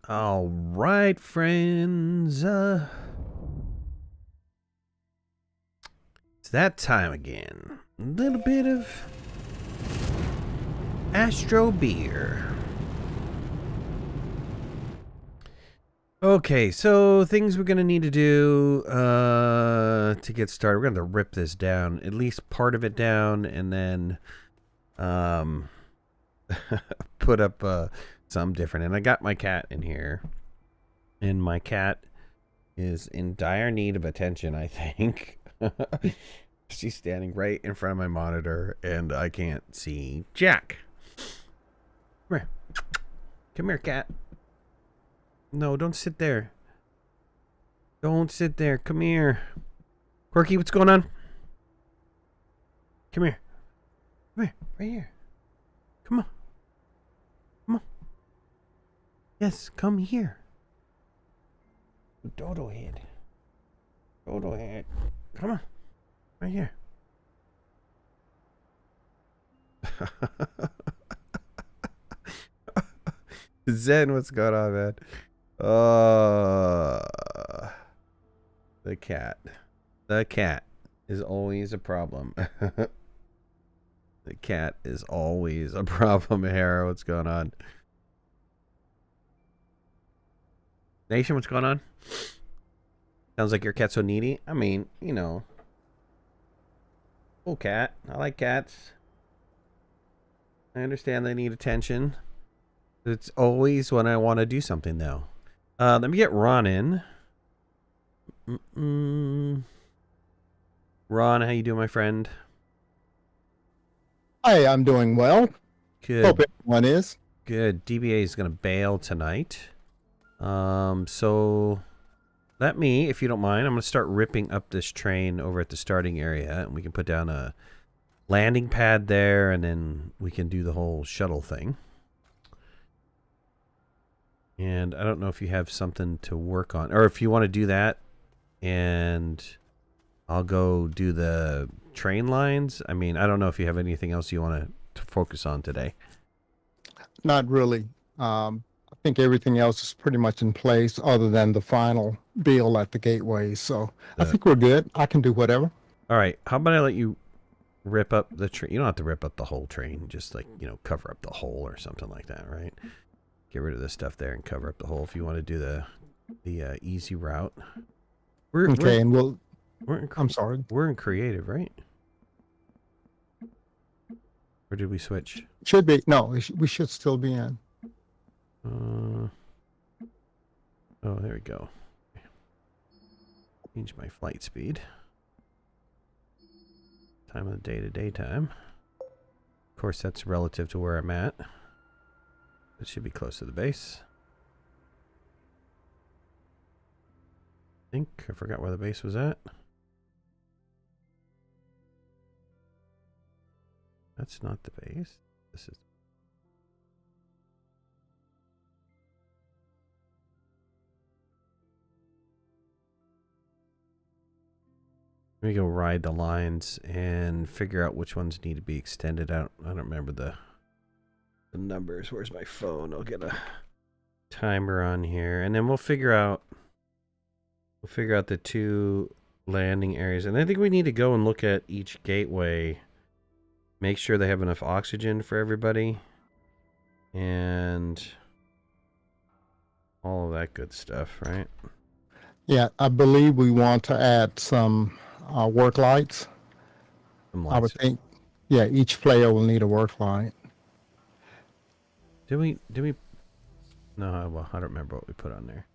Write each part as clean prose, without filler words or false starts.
All right, friends. It's that time again. A little bit of Astro beer. Okay, so things we're gonna need to do to get started. We're gonna have to rip this down, at least part of it down, and then put up some different. And I got my cat in here, and my cat is in dire need of attention, I think. She's standing right in front of my monitor, and I can't see Jack. Come here. Come here, cat. No, don't sit there. Don't sit there. Come here. Corky, what's going on? Come here. Come here. Right here. Come on. Come on. Yes, come here. Dodo head. Dodo head. Come on. Right here. Zen, what's going on, man? The cat. The cat is always a problem. The cat is always a problem, Hera. What's going on? Nation, what's going on? Sounds like your cat's so needy. I mean, you know. Oh, cat. I like cats. I understand they need attention. It's always when I want to do something, though. Let me get Ron in. Ron, how you doing, my friend? Hi, I'm doing well. Good. Hope everyone is. Good. DBA is going to bail tonight. So let me, if you don't mind, I'm going to start ripping up this train over at the starting area, and we can put down a landing pad there, and then we can do the whole shuttle thing. And I don't know if you have something to work on, or if you want to do that, and I'll go do the train lines. I mean, I don't know if you have anything else you want to focus on today. Not really. I think everything else is pretty much in place other than the final bill at the gateway. So I think we're good. I can do whatever. All right. How about I let you rip up the train? You don't have to rip up the whole train. Just like, you know, cover up the hole or something like that, right? Get rid of this stuff there and cover up the hole if you want to do the easy route. I'm sorry. We're in creative, right? Or did we switch? Should be. No, we should still be in. Oh, there we go. Change my flight speed. Time of the day to daytime. Of course, that's relative to where I'm at. It should be close to the base. I forgot where the base was at. That's not the base. This is. Let me go ride the lines and figure out which ones need to be extended out. I don't remember the numbers. Where's my phone? I'll get a timer on here, and then we'll figure out the two landing areas. And I think we need to go and look at each gateway, make sure they have enough oxygen for everybody, and all of that good stuff, right? Yeah, I believe we want to add some work lights. I would think, yeah, each player will need a work light. Did we? No, well, I don't remember what we put on there.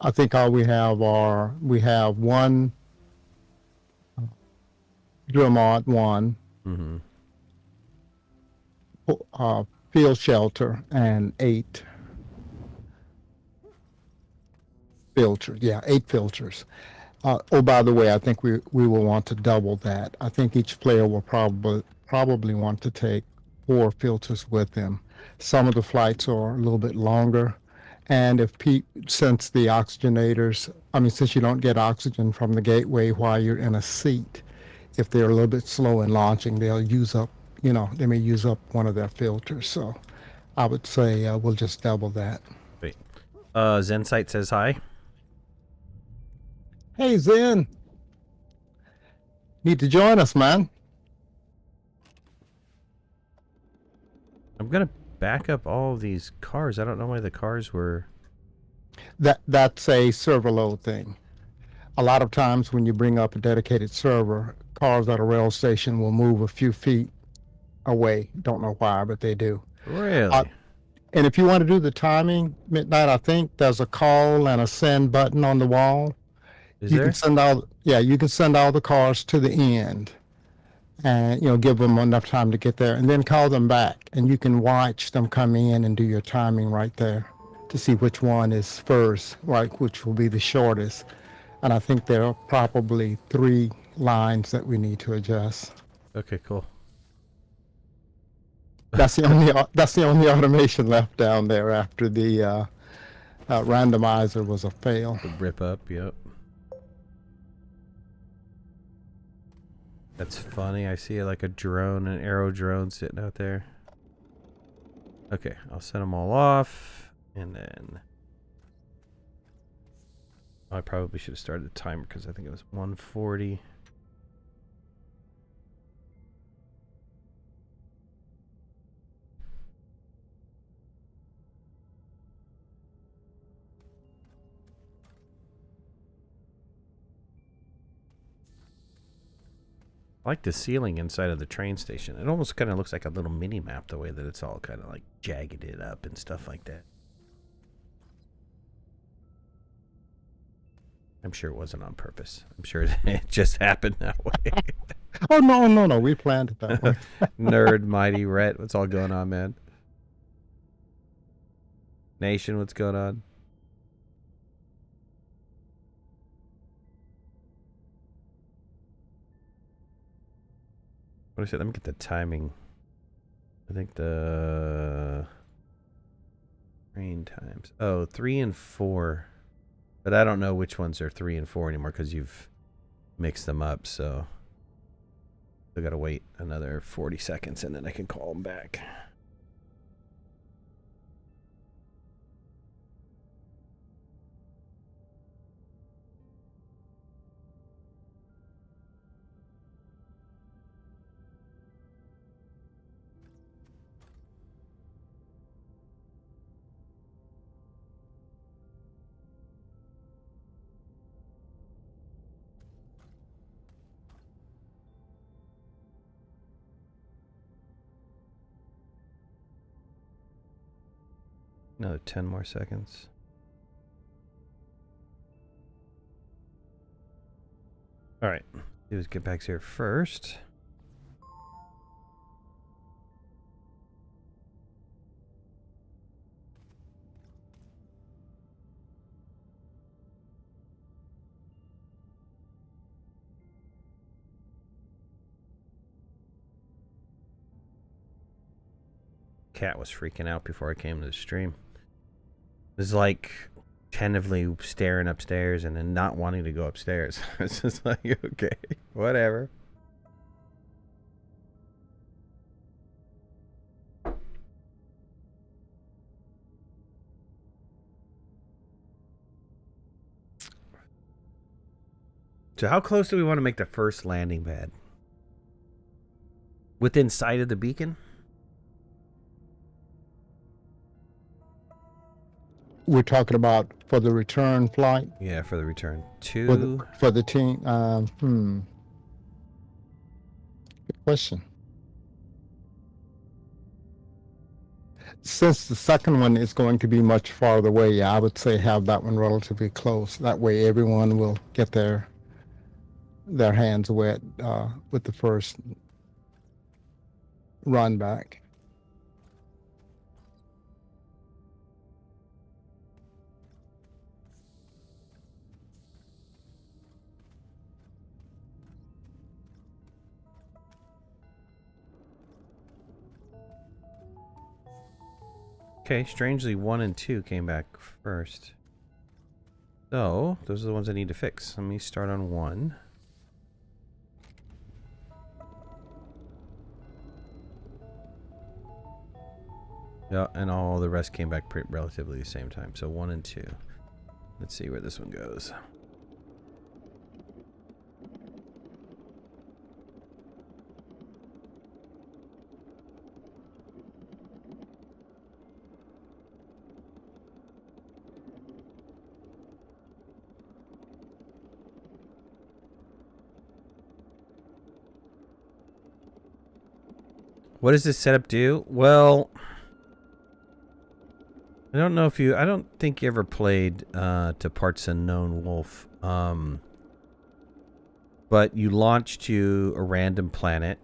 I think all we have one drill mod 1, field shelter, and 8 filters. Yeah, 8 filters. Oh, by the way, I think we will want to double that. I think each player will probably want to take 4 filters with them. Some of the flights are a little bit longer, and since the oxygenators, since you don't get oxygen from the gateway while you're in a seat, if they're a little bit slow in launching, they'll use up, they may use up one of their filters. So I would say we'll just double that. Wait, Zensight says hi. Hey, Zen. Need to join us, man. I'm gonna back up all of these cars. I don't know why the cars were. That's a server load thing. A lot of times when you bring up a dedicated server, cars at a rail station will move a few feet away. Don't know why, but they do. Really? And if you want to do the timing, Midnight, I think there's a call and a send button on the wall. Is You there? can send all, yeah, you can send all the cars to the end, and give them enough time to get there, and then call them back, and you can watch them come in and do your timing right there to see which one is first, right, which will be the shortest. And I think there are probably 3 lines that we need to adjust. Okay, cool. That's the only automation left down there after the randomizer was a fail. The rip up, yep. That's funny. I see like a drone, an arrow drone sitting out there. Okay, I'll set them all off, and then I probably should have started the timer because I think it was 140. I like the ceiling inside of the train station. It almost kind of looks like a little mini map the way that it's all kind of like jagged it up and stuff like that. I'm sure it wasn't on purpose. I'm sure it just happened that way. Oh, no, we planned it that way. Nerd, Mighty, Rhett, what's all going on, man? Nation, what's going on? What is it? Let me get the timing. I think the train times. Oh, 3 and 4. But I don't know which ones are 3 and 4 anymore because you've mixed them up. So I got to wait another 40 seconds and then I can call them back. Another 10 more seconds. All right. Do is get back here first. Cat was freaking out before I came to the stream. It was like tentatively staring upstairs and then not wanting to go upstairs. It's just like, okay, whatever. So how close do we want to make the first landing pad? Within sight of the beacon? We're talking about for the return flight? Yeah, for the return. For the team? Good question. Since the second one is going to be much farther away, yeah, I would say have that one relatively close. That way everyone will get their hands wet with the first run back. Okay, strangely 1 and 2 came back first. So, those are the ones I need to fix. Let me start on 1. Yeah, and all the rest came back relatively the same time. So 1 and 2. Let's see where this one goes. What does this setup do? Well, I don't know if you... I don't think you ever played To Parts Unknown Wolf. But you launch to a random planet.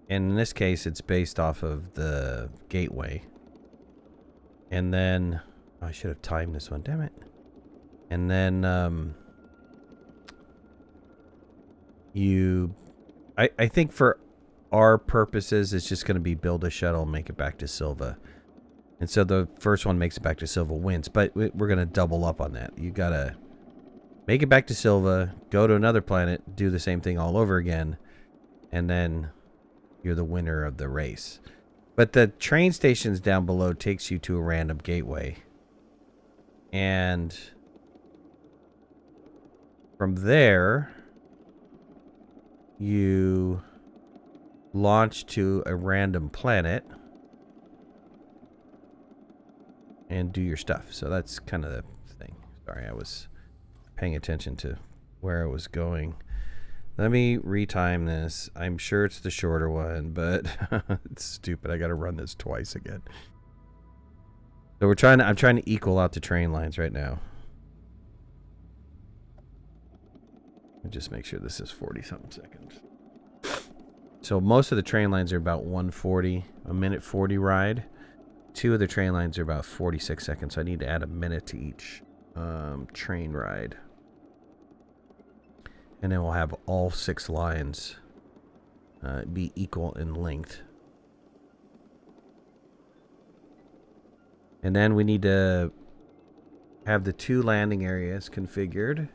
And in this case, it's based off of the gateway. And then... Oh, I should have timed this one. Damn it. And then... you... I think for our purposes, it's just going to be build a shuttle and make it back to Silva. And so the first one makes it back to Silva wins. But we're going to double up on that. You got to make it back to Silva, go to another planet, do the same thing all over again, and then you're the winner of the race. But the train stations down below takes you to a random gateway. And from there, you launch to a random planet and do your stuff. So that's kind of the thing. Sorry, I was paying attention to where I was going. Let me retime this. I'm sure it's the shorter one, but it's stupid. I got to run this twice again. So I'm trying to equal out the train lines right now. Just make sure this is 40 something seconds. So most of the train lines are about 140, a minute 40 ride. 2 of the train lines are about 46 seconds. So I need to add a minute to each train ride. And then we'll have all 6 lines be equal in length. And then we need to have the 2 landing areas configured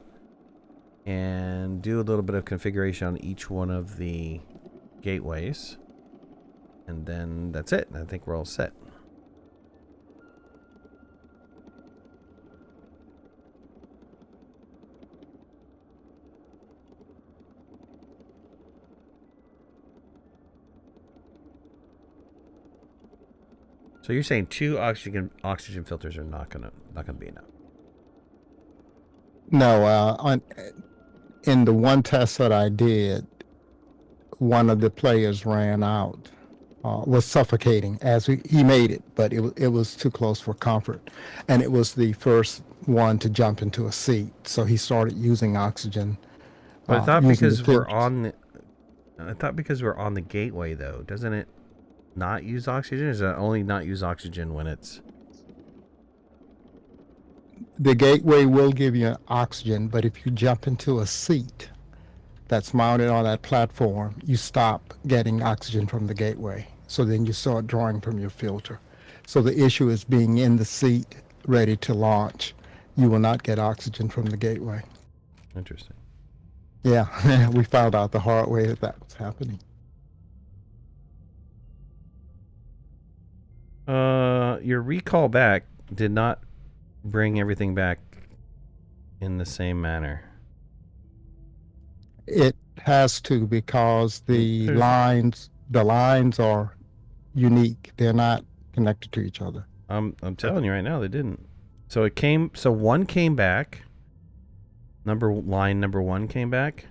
and do a little bit of configuration on each one of the gateways. And then that's it. I think we're all set. So you're saying 2 oxygen filters are not gonna be enough? No, in the one test that I did, one of the players ran out, was suffocating as he made it, but it was too close for comfort, and it was the first one to jump into a seat, so he started using oxygen. But I thought because we're on the gateway though, doesn't it not use oxygen? Is it only not use oxygen when it's... The gateway will give you oxygen, but if you jump into a seat that's mounted on that platform, you stop getting oxygen from the gateway. So then you start drawing from your filter. So the issue is being in the seat, ready to launch. You will not get oxygen from the gateway. Interesting. Yeah, we found out the hard way that was happening. Your recall back did not bring everything back in the same manner. It has to, because the lines are unique. They're not connected to each other. I'm telling you right now, they didn't. So one came back. Line number 1 came back,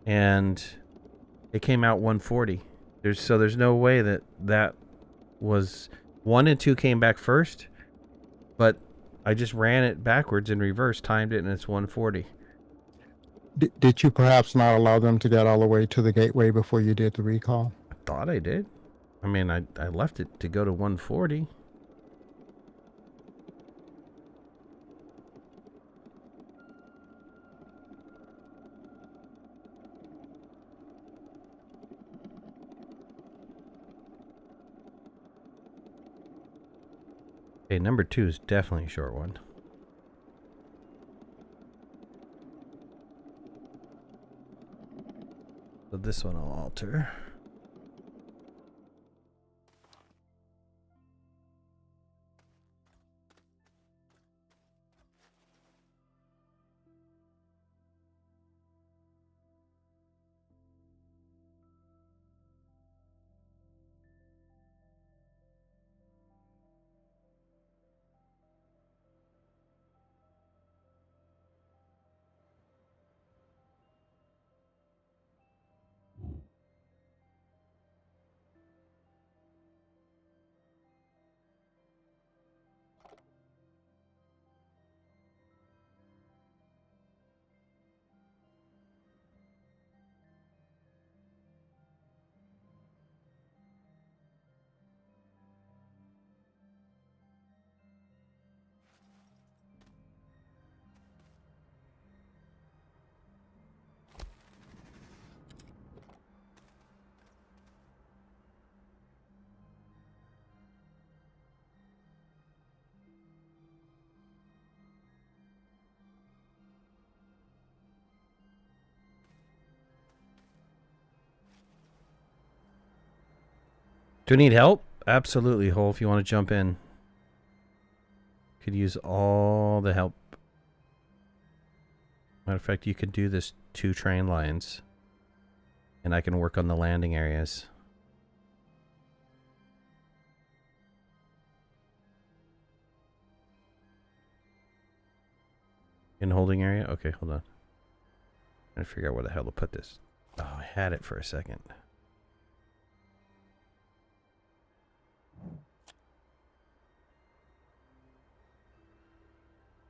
and it came out 140. There's no way that was 1 and 2 came back first, but I just ran it backwards in reverse, timed it, and it's 140. Did you perhaps not allow them to get all the way to the gateway before you did the recall? I thought I did. I mean, I left it to go to 140. Okay, number 2 is definitely a short one. So this one I'll alter. Do you need help? Absolutely, Hole, if you want to jump in. Could use all the help. Matter of fact, you could do this 2 train lines. And I can work on the landing areas. In holding area? Okay, hold on. I'm trying to figure out where the hell to put this. Oh, I had it for a second.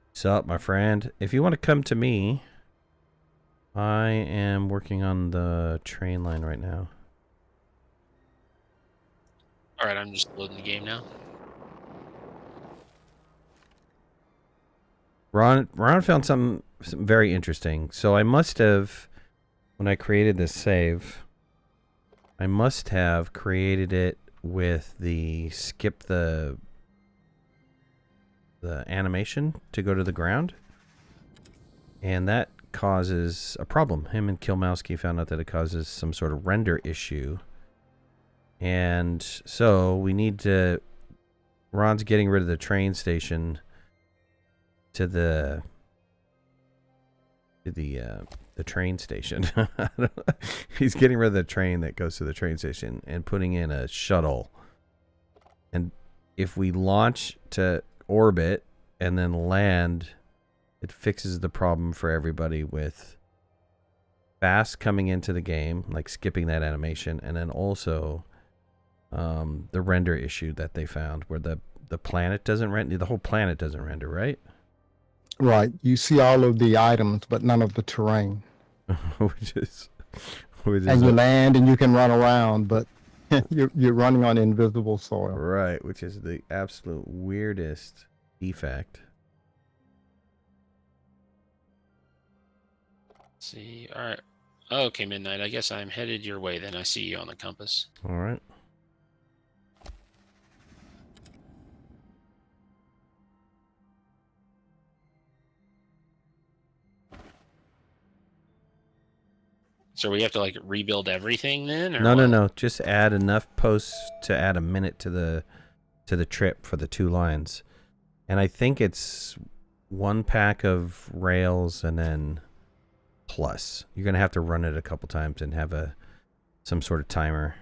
What's up, my friend? If you want to come to me, I am working on the train line right now. Alright, I'm just loading the game now. Ron found something very interesting. So I must have, when I created this save, I must have created it with the skip the animation to go to the ground. And that causes a problem. Him and Kilmowski found out that it causes some sort of render issue. And so we need to... Ron's getting rid of the train station to the train station. He's getting rid of the train that goes to the train station and putting in a shuttle. And if we launch to orbit and then land, it fixes the problem for everybody with fast coming into the game, like skipping that animation, and then also the render issue that they found where the planet doesn't render, the whole planet doesn't render, right? Right. You see all of the items, but none of the terrain. which is and you land and you can run around, but you're running on invisible soil. Right, which is the absolute weirdest defect. Let's see, alright. Okay, Midnight, I guess I'm headed your way then. I see you on the compass. Alright. So we have to like rebuild everything then? Or No. Just add enough posts to add a minute to the trip for the 2 lines. And I think it's 1 pack of rails and then plus. You're going to have to run it a couple times and have some sort of timer.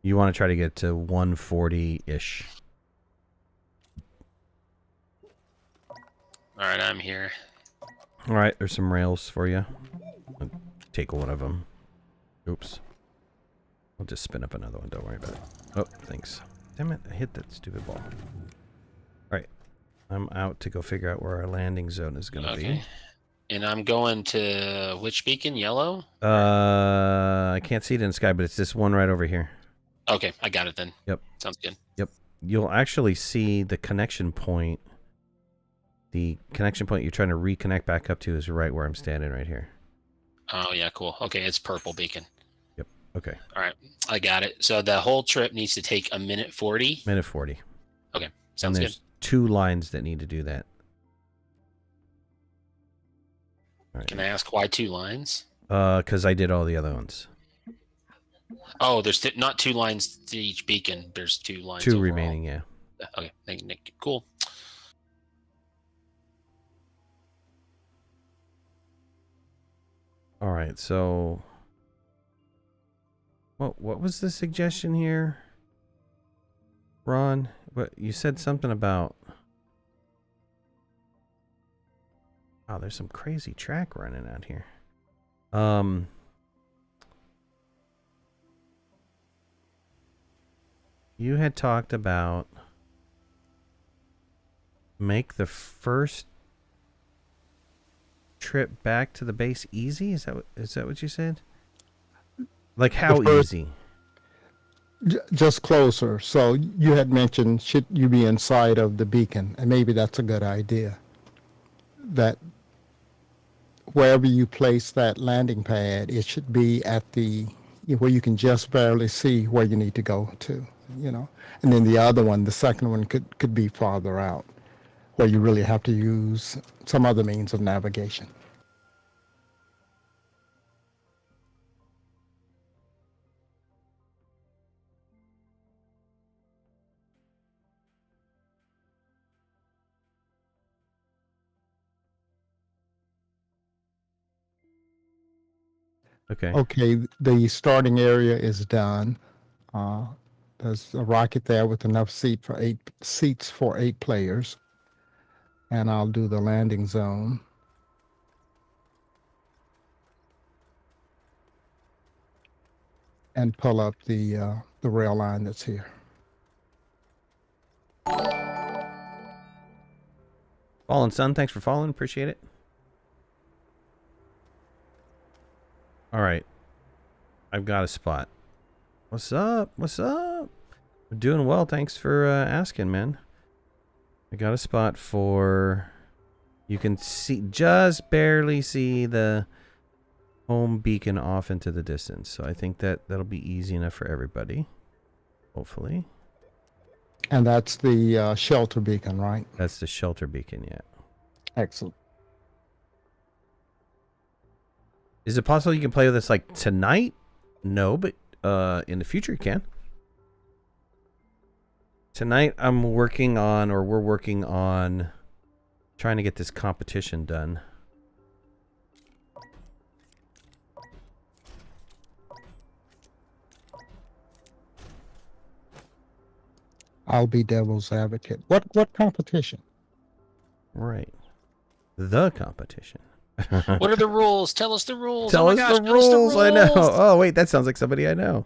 You want to try to get to 140-ish. Alright, I'm here. Alright, there's some rails for you. I'll take one of them. Oops. I'll just spin up another one, don't worry about it. Oh, thanks. Damn it, I hit that stupid ball. Alright. I'm out to go figure out where our landing zone is going to be. And I'm going to which beacon? Yellow? I can't see it in the sky, but it's this one right over here. Okay, I got it then. Yep. Sounds good. Yep. You'll actually see the connection point. The connection point you're trying to reconnect back up to is right where I'm standing right here. Oh, yeah, cool. Okay, it's purple beacon. Yep. Okay. All right, I got it. So the whole trip needs to take 1:40? Minute 40. Okay, sounds good. 2 lines that need to do that. All right. Can I ask why 2 lines? Because I did all the other ones. Oh, there's not 2 lines to each beacon. There's 2 lines 2 overall. remaining, yeah. Okay, thank you, Nick. Cool. All right, so what was the suggestion here, Ron? What you said something about? Oh, there's some crazy track running out here. You had talked about make the first trip back to the base easy. Is that what you said? Like how easy? Just closer. So you had mentioned should you be inside of the beacon, and maybe that's a good idea. That wherever you place that landing pad, it should be at the where you can just barely see where you need to go to, And then the other one, the second one, could be farther out, where you really have to use some other means of navigation. Okay. Okay, the starting area is done. There's a rocket there with enough seats for 8 players. And I'll do the landing zone. And pull up the rail line that's here. Fallen Sun, thanks for following. Appreciate it. All right. I've got a spot. What's up? What's up? I'm doing well. Thanks for asking, man. I got a spot for... You can see, just barely see the home beacon off into the distance. So I think that'll be easy enough for everybody. Hopefully. And that's the shelter beacon, right? That's the shelter beacon, yeah. Excellent. Is it possible you can play with this like tonight? No, but in the future you can. Tonight we're working on trying to get this competition done. I'll be devil's advocate. What competition? Right. The competition. What are the rules? Tell us the rules. Tell oh my us gosh, the tell us the rules. I know. rules. Oh, wait, that sounds like somebody I know.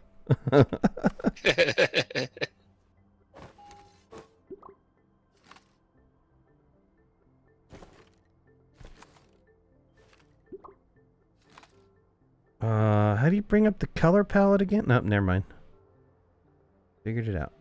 How do you bring up the color palette again? Nope, never mind. Figured it out.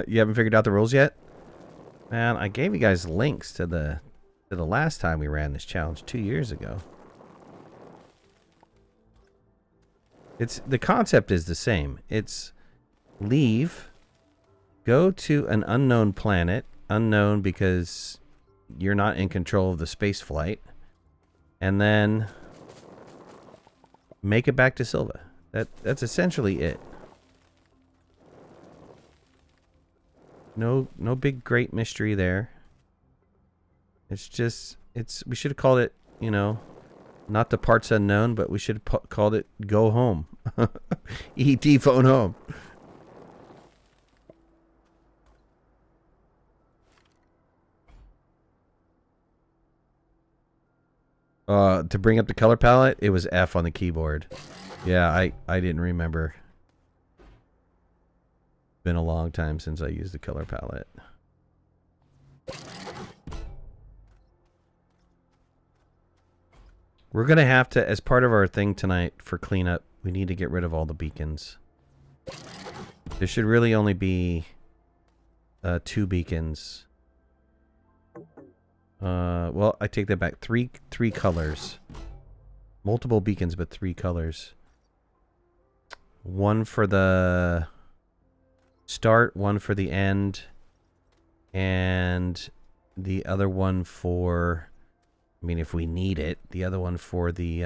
You haven't figured out the rules yet? Man, I gave you guys links to the last time we ran this challenge 2 years ago. The concept is the same. It's leave, go to an unknown planet, unknown because you're not in control of the space flight, and then make it back to Silva. That's essentially it. No big great mystery there. It's just we should have called it, you know, not the parts unknown, but we should have called it Go Home. ET Phone Home. To bring up the color palette, it was F on the keyboard. Yeah, I didn't remember. Been a long time since I used the color palette. We're gonna have to, as part of our thing tonight for cleanup, we need to get rid of all the beacons. There should really only be 2 beacons. Well, I take that back. Three colors. Multiple beacons, but 3 colors. One for the start, one for the end, and the other one for, I mean, if we need it, the other one for the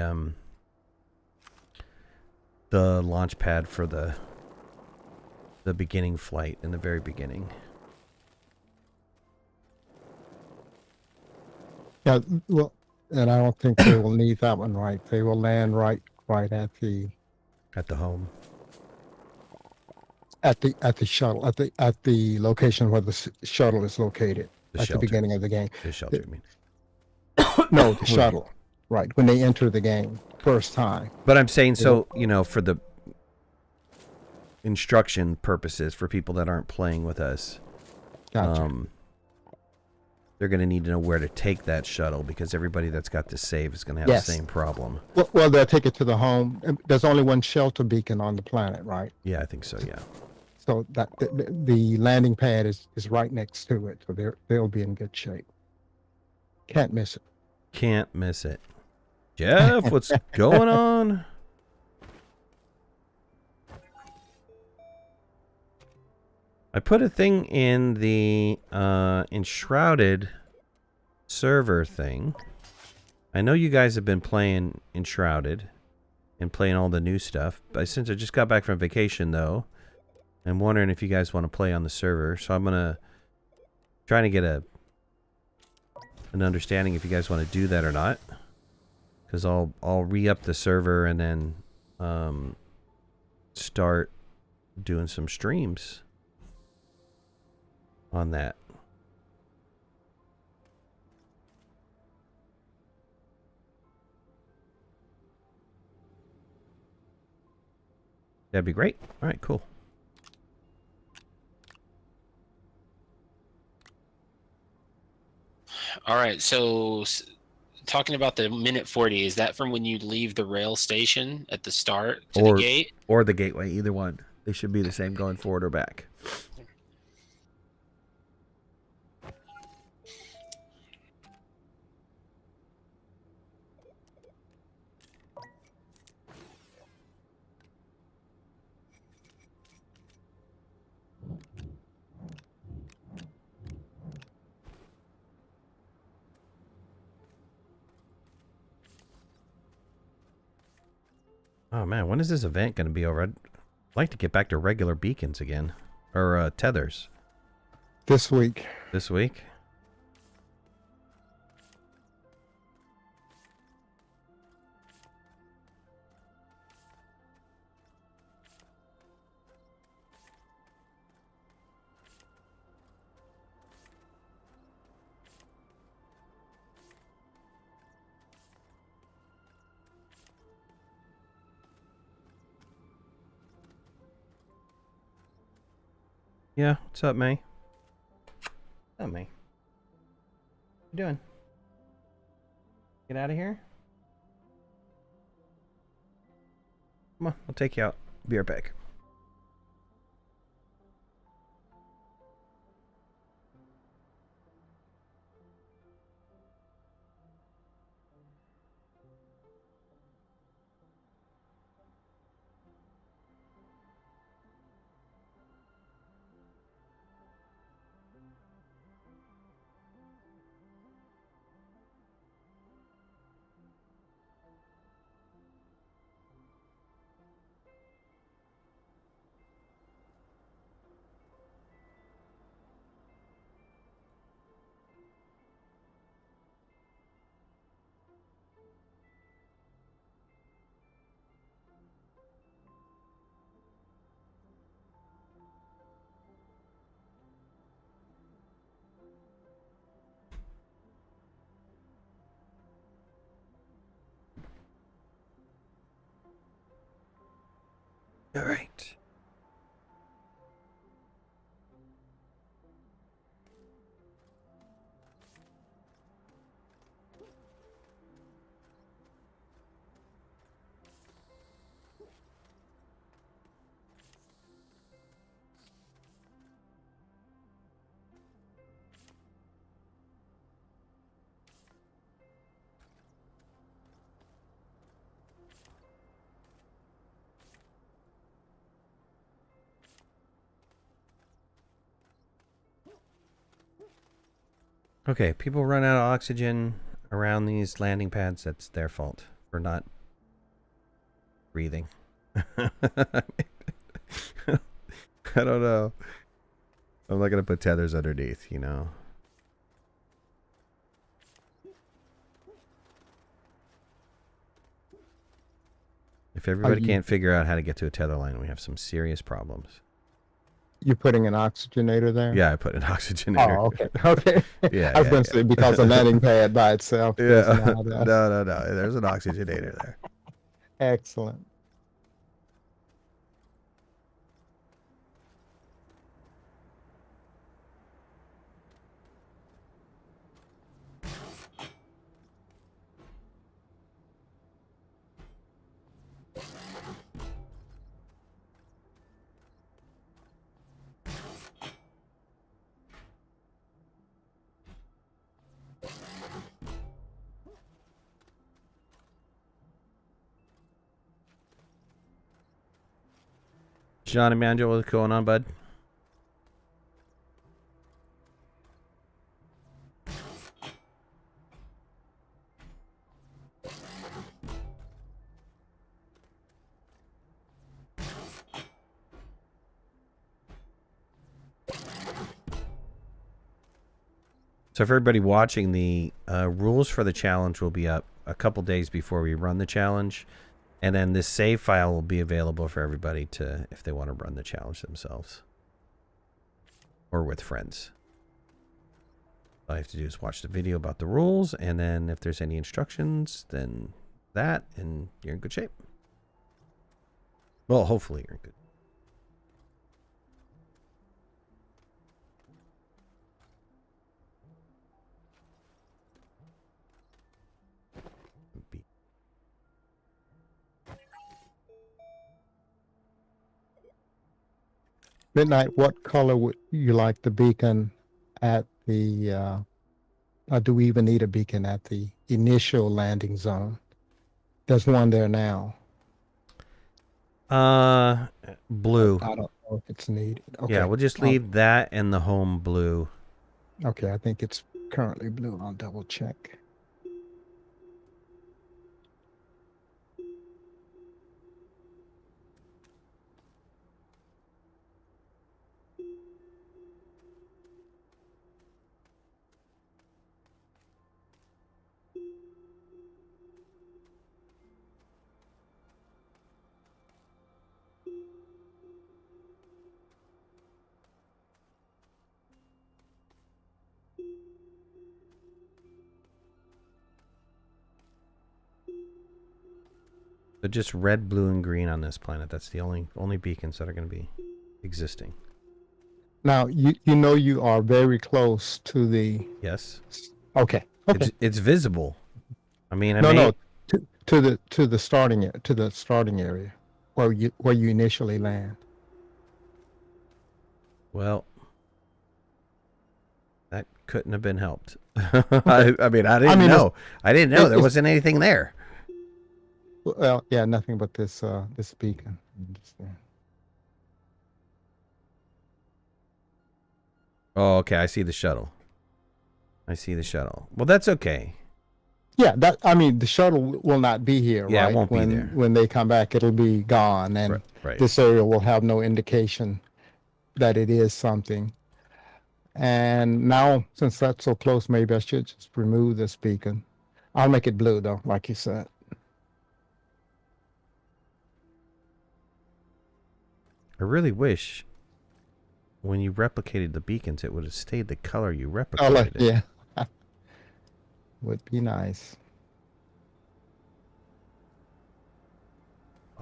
launch pad for the beginning flight in the very beginning. Yeah, well, and I don't think they will need that one, right? They will land right at the home. At the shuttle, at the location where the shuttle is located at the beginning of the game. The shelter, I mean. No, the shuttle, right, when they enter the game first time. But I'm saying, so, you know, for the instruction purposes, for people that aren't playing with us, Gotcha. they're going to need to know where to take that shuttle, because everybody that's got this save is going to have the same problem. Well, they'll take it to the home. There's only one shelter beacon on the planet, right? Yeah, I think so, yeah. So that the landing pad is right next to it, so they'll be in good shape. Can't miss it. Can't miss it. Jeff, what's going on? I put a thing in the Enshrouded server thing. I know you guys have been playing Enshrouded and playing all the new stuff. But since I just got back from vacation, though, I'm wondering if you guys want to play on the server. So I'm gonna try to get an understanding if you guys want to do that or not. Because I'll re-up the server and then start doing some streams on that. That'd be great. All right, cool. All right, so talking about the minute 40, is that from when you leave the rail station at the start to the gate? Or the gateway, either one. They should be the same going forward or back. Oh man, when is this event going to be over? I'd like to get back to regular beacons again. Or tethers. This week. This week? Yeah, what's up, May? Oh, May. What you doing? Get out of here? Come on, I'll take you out. Be right back. All right. Okay, people run out of oxygen around these landing pads. That's their fault for not breathing. I don't know. I'm not going to put tethers underneath, you know. If everybody can't figure out how to get to a tether line, we have some serious problems. You're putting an oxygenator there? Yeah, I put an oxygenator. Oh, okay. Okay. Yeah, I was going to say because a landing pad by itself. Yeah. No. There's an oxygenator there. Excellent. John Emmanuel, what's going on, bud? So for everybody watching, the rules for the challenge will be up a couple days before we run the challenge. And then this save file will be available for everybody to, if they want to run the challenge themselves. Or with friends. All you have to do is watch the video about the rules, and then if there's any instructions, then that, and you're in good shape. Well, hopefully you're in good. Midnight, what color would you like the beacon at the, do we even need a beacon at the initial landing zone? There's one there now. Blue. I don't know if it's needed. Okay. Yeah, we'll just leave that and the home blue. Okay, I think it's currently blue. I'll double check. So just red, blue, and green on this planet. That's the only beacons that are going to be existing. Now, you know you are very close to the... Yes. Okay. Okay. It's visible. I mean, No, to the starting area where you initially land. Well, that couldn't have been helped. I mean, I didn't know. I didn't know there wasn't anything there. Well, yeah, nothing but this this beacon. Oh, okay. I see the shuttle. Well, that's okay. Yeah, I mean, the shuttle will not be here, yeah, right? It won't be there. When they come back, it'll be gone, and right. This area will have no indication that it is something. And now, since that's so close, maybe I should just remove this beacon. I'll make it blue, though, like you said. I really wish when you replicated the beacons, it would have stayed the color you replicated it. Yeah. Would be nice.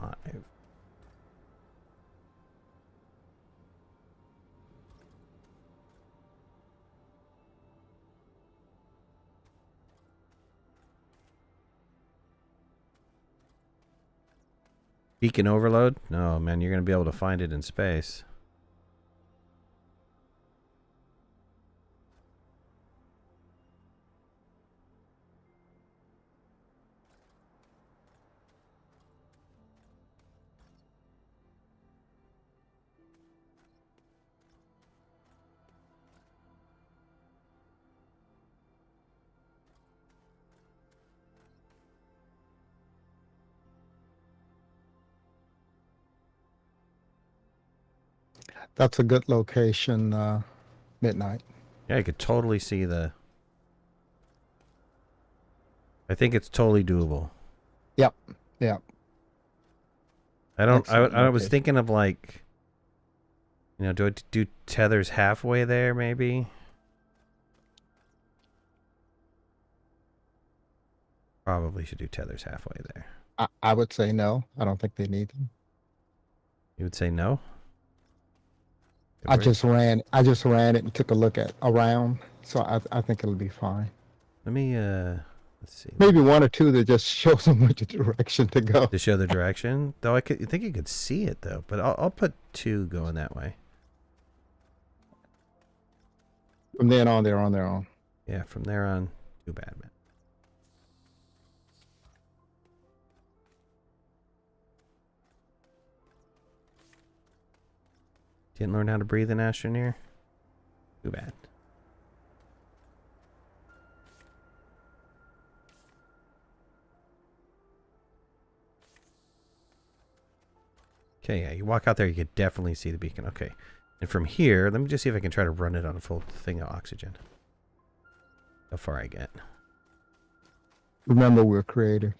5. Beacon overload? No, man, you're going to be able to find it in space. That's a good location, Midnight. Yeah, you could totally see the... I think it's totally doable. Yep. Yep. I was thinking of, like, you know, do I do tethers halfway there, maybe? Probably should do tethers halfway there. I would say no. I don't think they need them. You would say no? I just ran it and took a look around, so I think it'll be fine. Let me let's see. Maybe one or two that just shows them which direction to go. To show the direction, though, I think you could see it though. But I'll put 2 going that way. From then on, they're on their own. Yeah, from there on, too bad, man. Didn't learn how to breathe in Astroneer? Too bad. Okay, yeah, you walk out there, you could definitely see the beacon. Okay. And from here, let me just see if I can try to run it on a full thing of oxygen. How far I get. Remember, we're creative.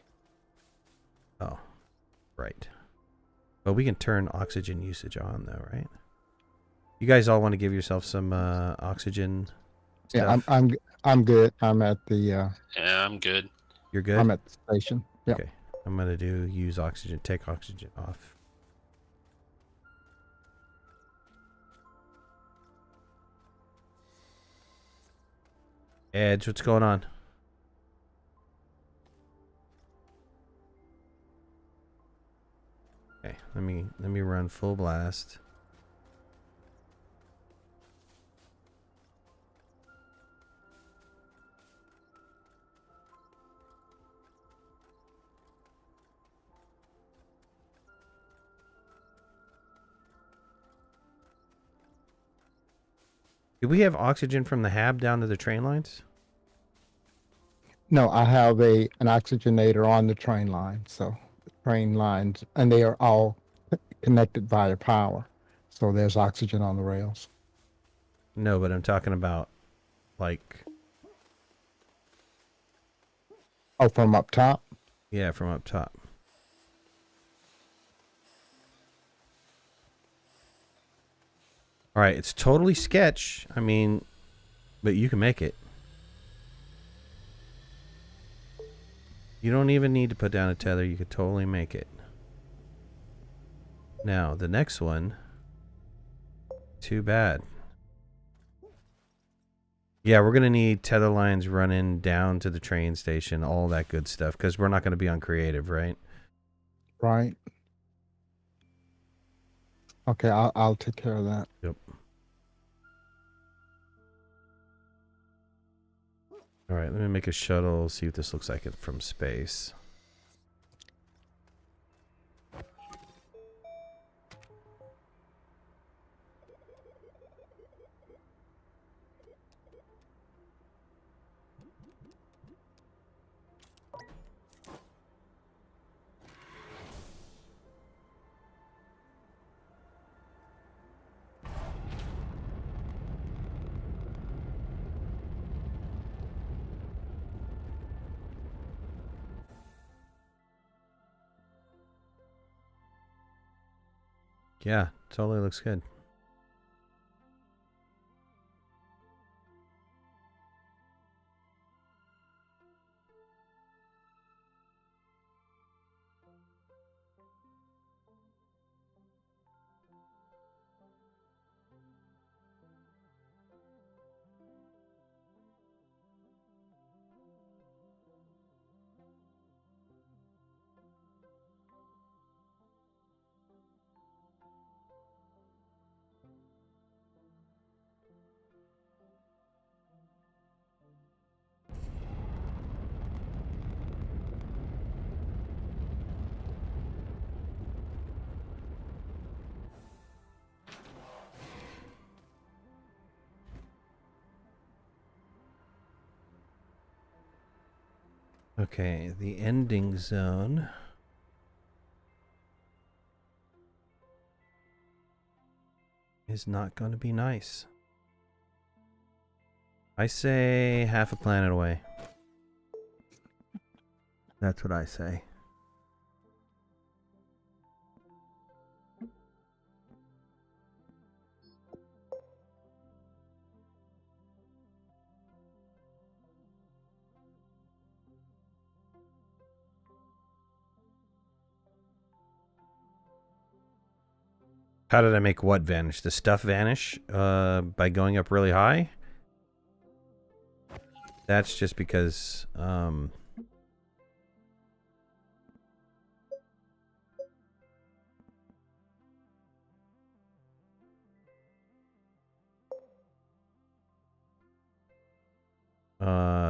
Oh, right. But we can turn oxygen usage on, though, right? You guys all want to give yourself some oxygen stuff? Yeah, I'm good. I'm at the. Yeah, I'm good. You're good? I'm at the station. Yep. Okay. I'm going to do use oxygen, take oxygen off. Edge, what's going on? Okay, let me run full blast. Do we have oxygen from the hab down to the train lines? No, I have an oxygenator on the train line. So the train lines, and they are all connected via power. So there's oxygen on the rails. No, but I'm talking about like, Oh, from up top? yeah, from up top. All right, it's totally sketch. I mean, but you can make it. You don't even need to put down a tether. You could totally make it. Now, the next one. Too bad. Yeah, we're going to need tether lines running down to the train station, all that good stuff, because we're not going to be on creative, right? Right. Okay, I'll take care of that. Yep. All right, let me make a shuttle, see what this looks like from space. Yeah, totally looks good. Okay, the ending zone. Is not going to be nice. I say half a planet away. That's what I say. How did I make what vanish? The stuff vanish by going up really high? That's just because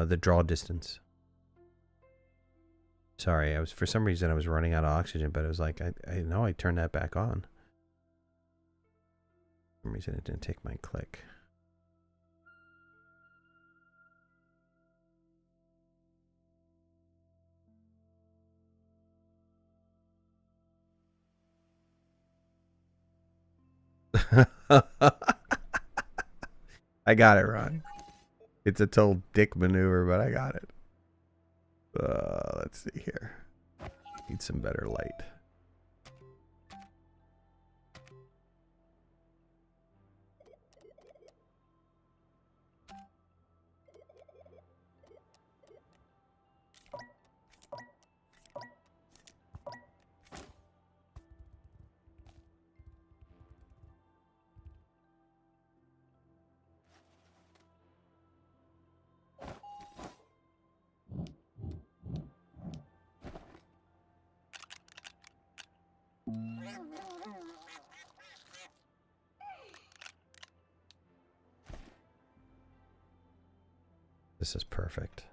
the draw distance. Sorry, for some reason I was running out of oxygen, but it was like I know I turned that back on. some reason it didn't take my click. I got it, Ron. It's a total dick maneuver, but I got it. Let's see here. Need some better light. This is perfect.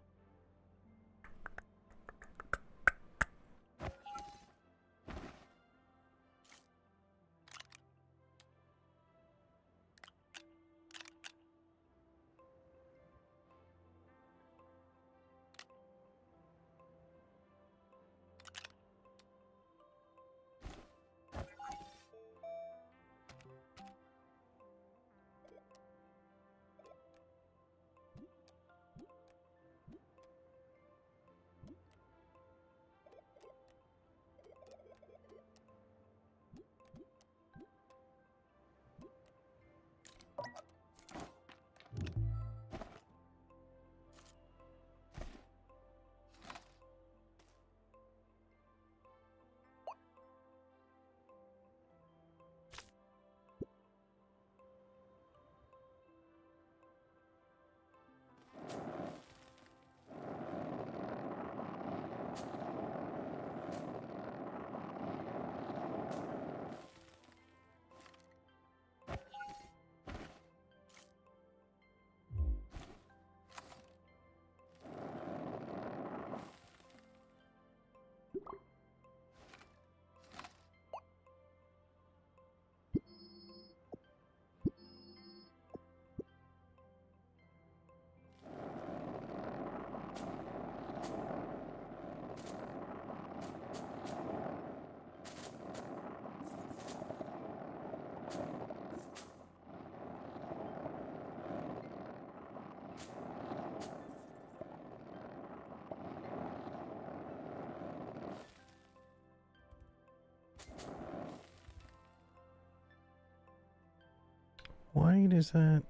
Why does that?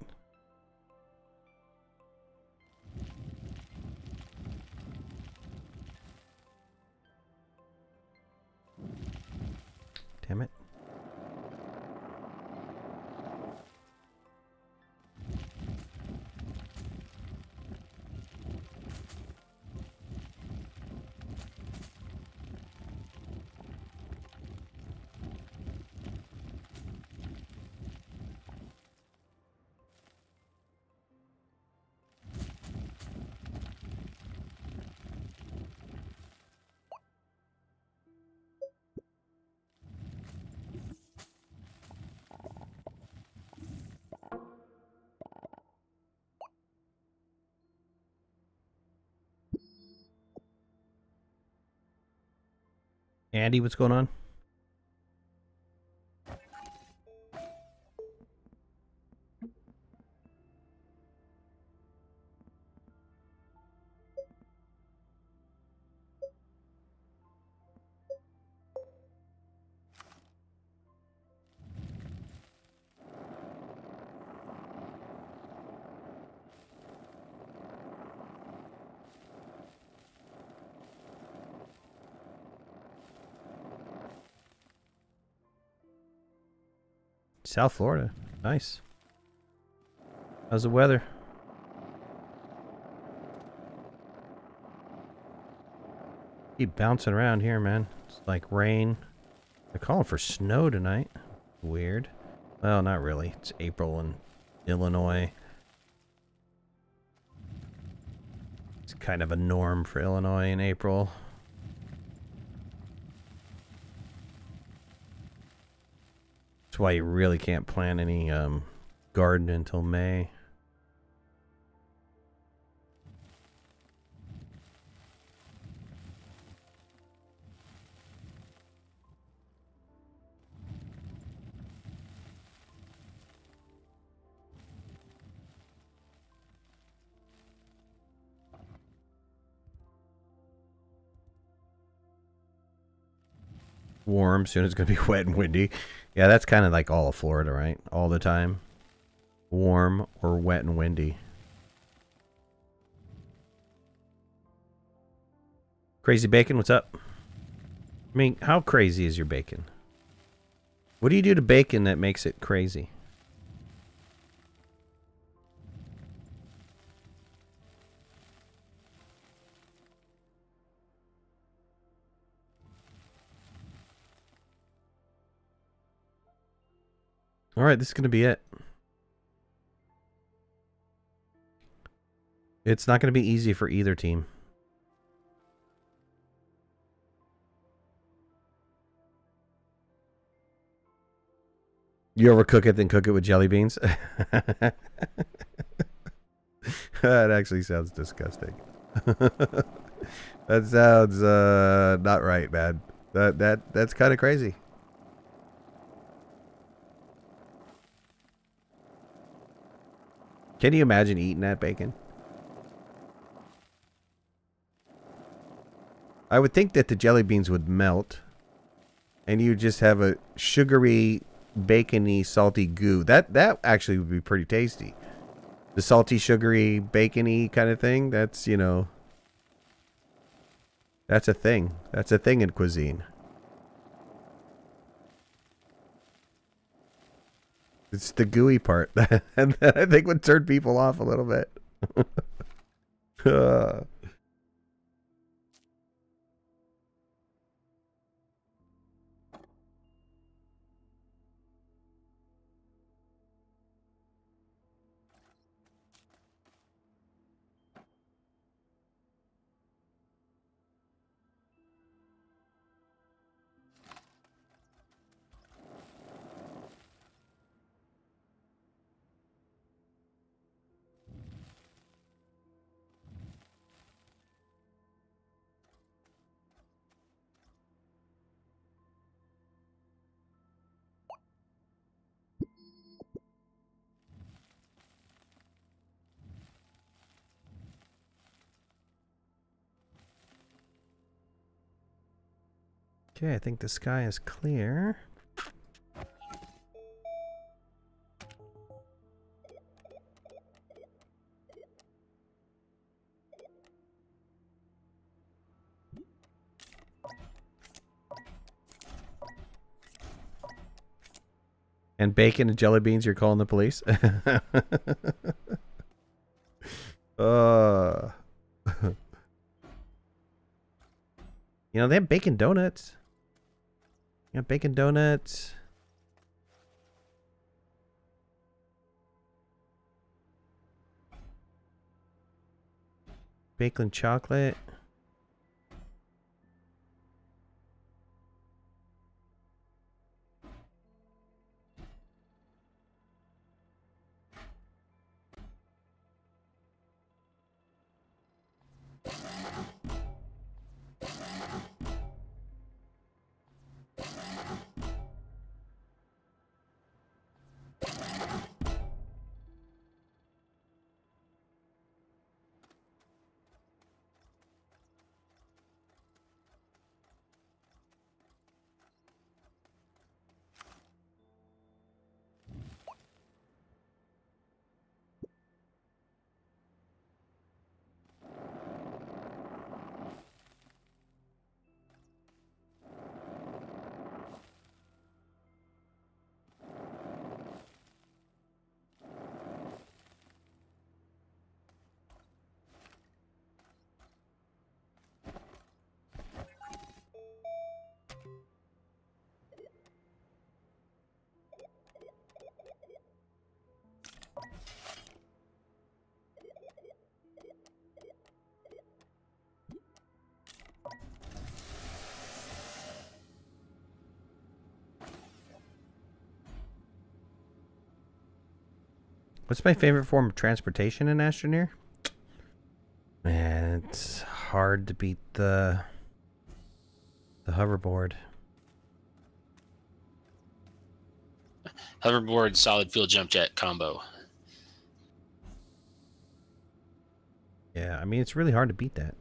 Damn it. Andy, what's going on? South Florida. Nice. How's the weather? Keep bouncing around here, man. It's like rain. They're calling for snow tonight. Weird. Well, not really. It's April in Illinois. It's kind of a norm for Illinois in April. That's why you really can't plant any garden until May. Warm, soon it's going to be wet and windy. Yeah, that's kind of like all of Florida, right? All the time. Warm or wet and windy. Crazy Bacon, what's up? I mean, how crazy is your bacon? What do you do to bacon that makes it crazy? All right, this is going to be it. It's not going to be easy for either team. You overcook it, then cook it with jelly beans? That actually sounds disgusting. That sounds not right, man. That's kind of crazy. Can you imagine eating that bacon? I would think that the jelly beans would melt and you just have a sugary, bacony, salty goo. That actually would be pretty tasty. The salty, sugary, bacony kind of thing, that's, you know, that's a thing. That's a thing in cuisine. It's the gooey part that I think would turn people off a little bit. Okay, I think the sky is clear. And bacon and jelly beans, you're calling the police? You know, they have bacon donuts. Yeah, bacon donuts. Bacon chocolate. What's my favorite form of transportation in Astroneer? Man, it's hard to beat the hoverboard. Hoverboard, solid fuel jump jet combo. Yeah, I mean, it's really hard to beat that.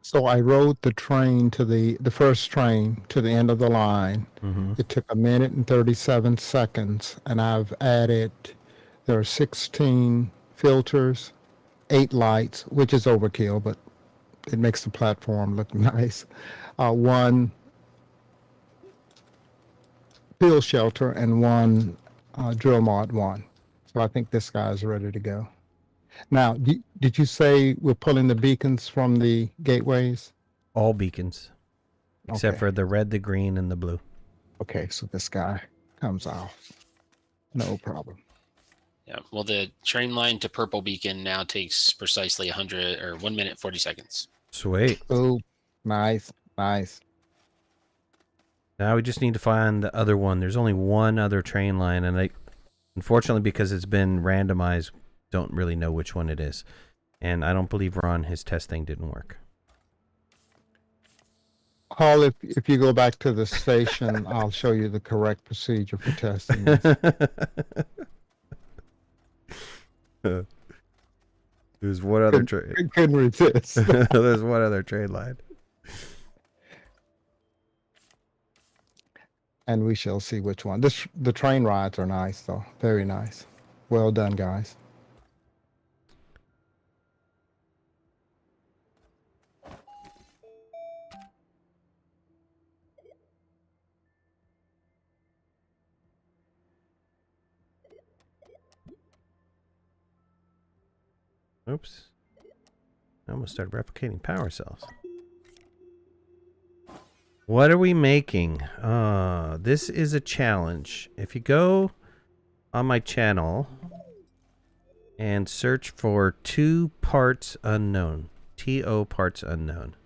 So I rode the train to the first train to the end of the line. Mm-hmm. It took 1 minute and 37 seconds, and I've added, there are 16 filters, 8 lights, which is overkill, but it makes the platform look nice. 1 field shelter and 1 drill mod 1. So I think this guy is ready to go. Now, did you say we're pulling the beacons from the gateways? All beacons, except Okay. for the red, the green, and the blue. Okay, so this guy comes off. No problem. Yeah. Well, the train line to purple beacon now takes precisely 1 minute 40 seconds. Sweet. Oh, nice, nice. Now we just need to find the other one. There's only one other train line, and unfortunately, because it's been randomized, don't really know which one it is. And I don't believe Ron, his testing didn't work. Hall, if you go back to the station, I'll show you the correct procedure for testing this. There's one other train. Couldn't resist. There's one other train line. And we shall see which one. The train rides are nice, though. Very nice. Well done, guys. Oops. I almost started replicating power cells. What are we making? This is a challenge. If you go on my channel and search for 2 parts unknown, TO parts unknown,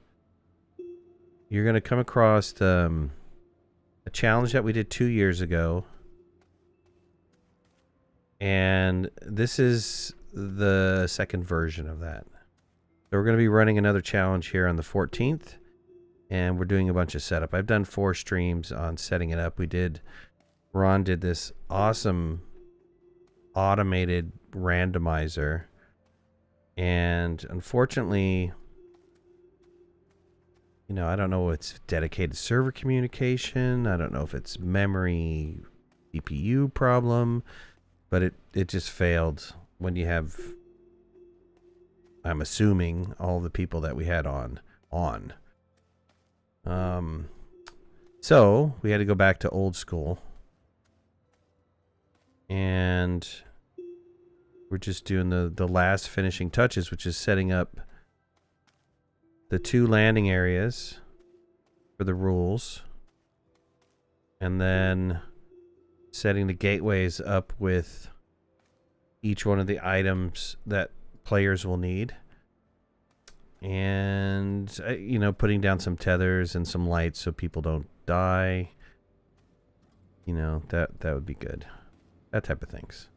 you're going to come across a challenge that we did 2 years ago. And this is the second version of that. So we're going to be running another challenge here on the 14th. And we're doing a bunch of setup. I've done 4 streams on setting it up. Ron did this awesome automated randomizer. And unfortunately, I don't know if it's dedicated server communication. I don't know if it's memory CPU problem. But it just failed when you have, I'm assuming, all the people that we had on. So we had to go back to old school, and we're just doing the last finishing touches, which is setting up the 2 landing areas for the rules, and then setting the gateways up with each one of the items that players will need. And, putting down some tethers and some lights so people don't die. That would be good. That type of things.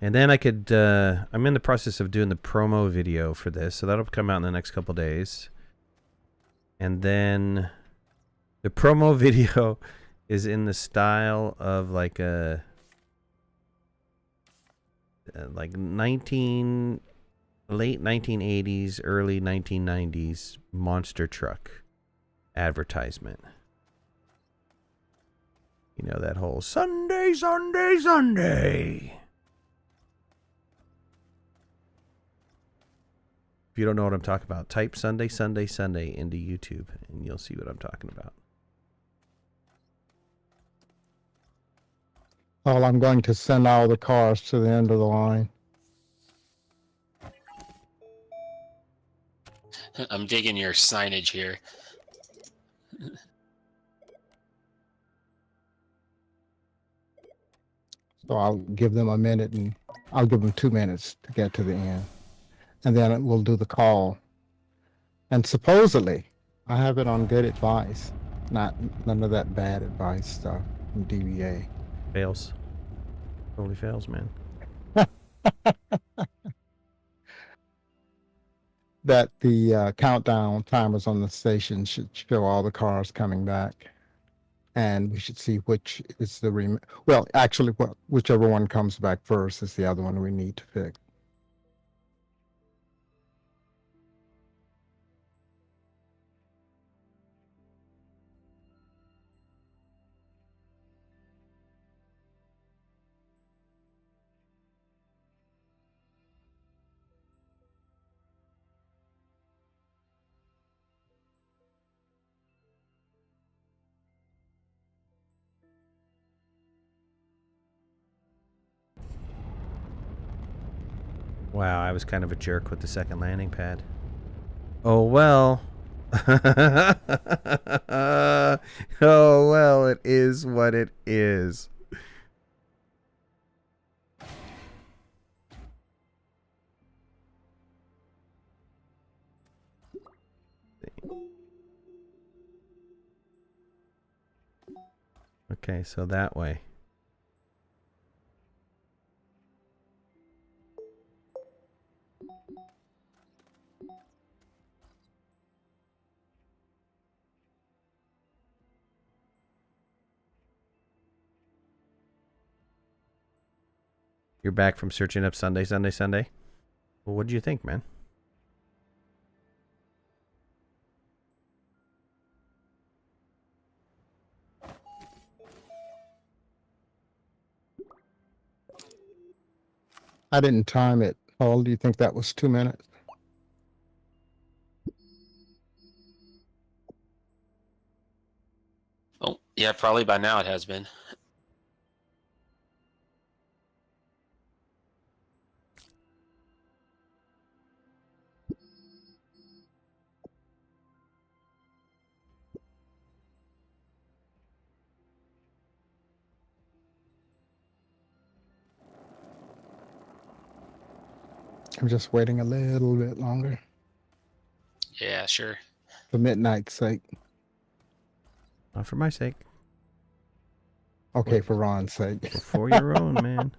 And then I could, I'm in the process of doing the promo video for this, so that'll come out in the next couple days. And then the promo video is in the style of like a like late 1980s, early 1990s monster truck advertisement. You know, that whole Sunday, Sunday, Sunday. If you don't know what I'm talking about, type Sunday, Sunday, Sunday into YouTube and you'll see what I'm talking about. Well, I'm going to send all the cars to the end of the line. I'm digging your signage here. So I'll give them a minute, and I'll give them 2 minutes to get to the end. And then we'll do the call. And supposedly, I have it on good advice, none of that bad advice stuff from DBA. Fails. Totally fails, man. That the countdown timers on the station should show all the cars coming back. And we should see which is the well, actually, whichever one comes back first is the other one we need to fix. Wow, I was kind of a jerk with the second landing pad. Oh well. Oh well, it is what it is. Okay, so that way. You're back from searching up Sunday, Sunday, Sunday? Well, what do you think, man? I didn't time it. Paul, do you think that was 2 minutes? Oh, yeah, probably by now it has been. I'm just waiting a little bit longer Yeah, sure. for midnight's sake. Not for my sake. Okay, for Ron's sake. For your own, man.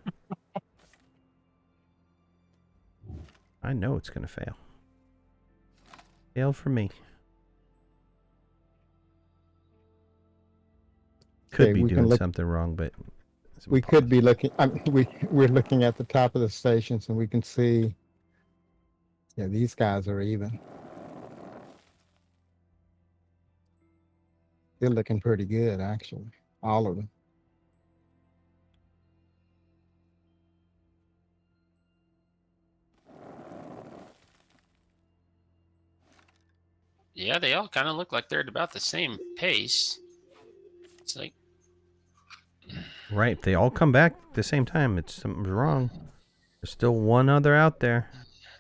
I know it's going to fail. Failed for me. Could Okay, be we can doing look- something wrong, but it's We could be looking, we're looking at the top of the stations and we can see, yeah, these guys are even. They're looking pretty good, actually. All of them. Yeah, they all kind of look like they're at about the same pace. It's like, right. They all come back at the same time. It's something's wrong. There's still one other out there.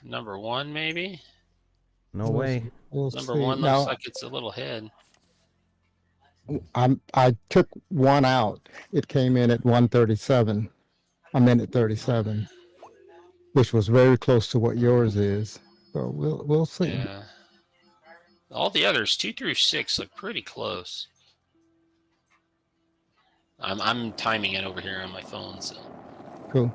number one, maybe? No way. We'll Number see. one Now, looks like it's a little ahead. I took one out. It came in at 1:37, a minute 37, which was very close to what yours is. So we'll see. Yeah. All the others, 2 through 6, look pretty close. I'm timing it over here on my phone, so. Cool.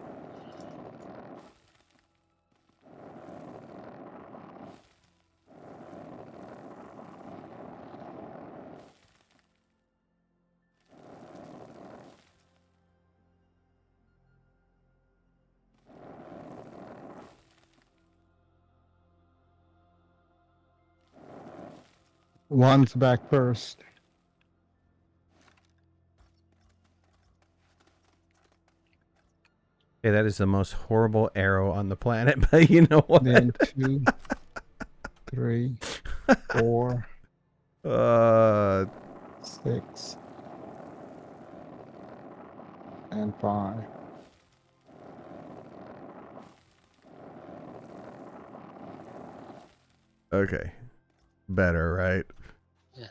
One's back first. Okay, that is the most horrible arrow on the planet, but you know what? Then 2, 3, 4, Uh, 6, and 5. okay. Better, right? Yeah,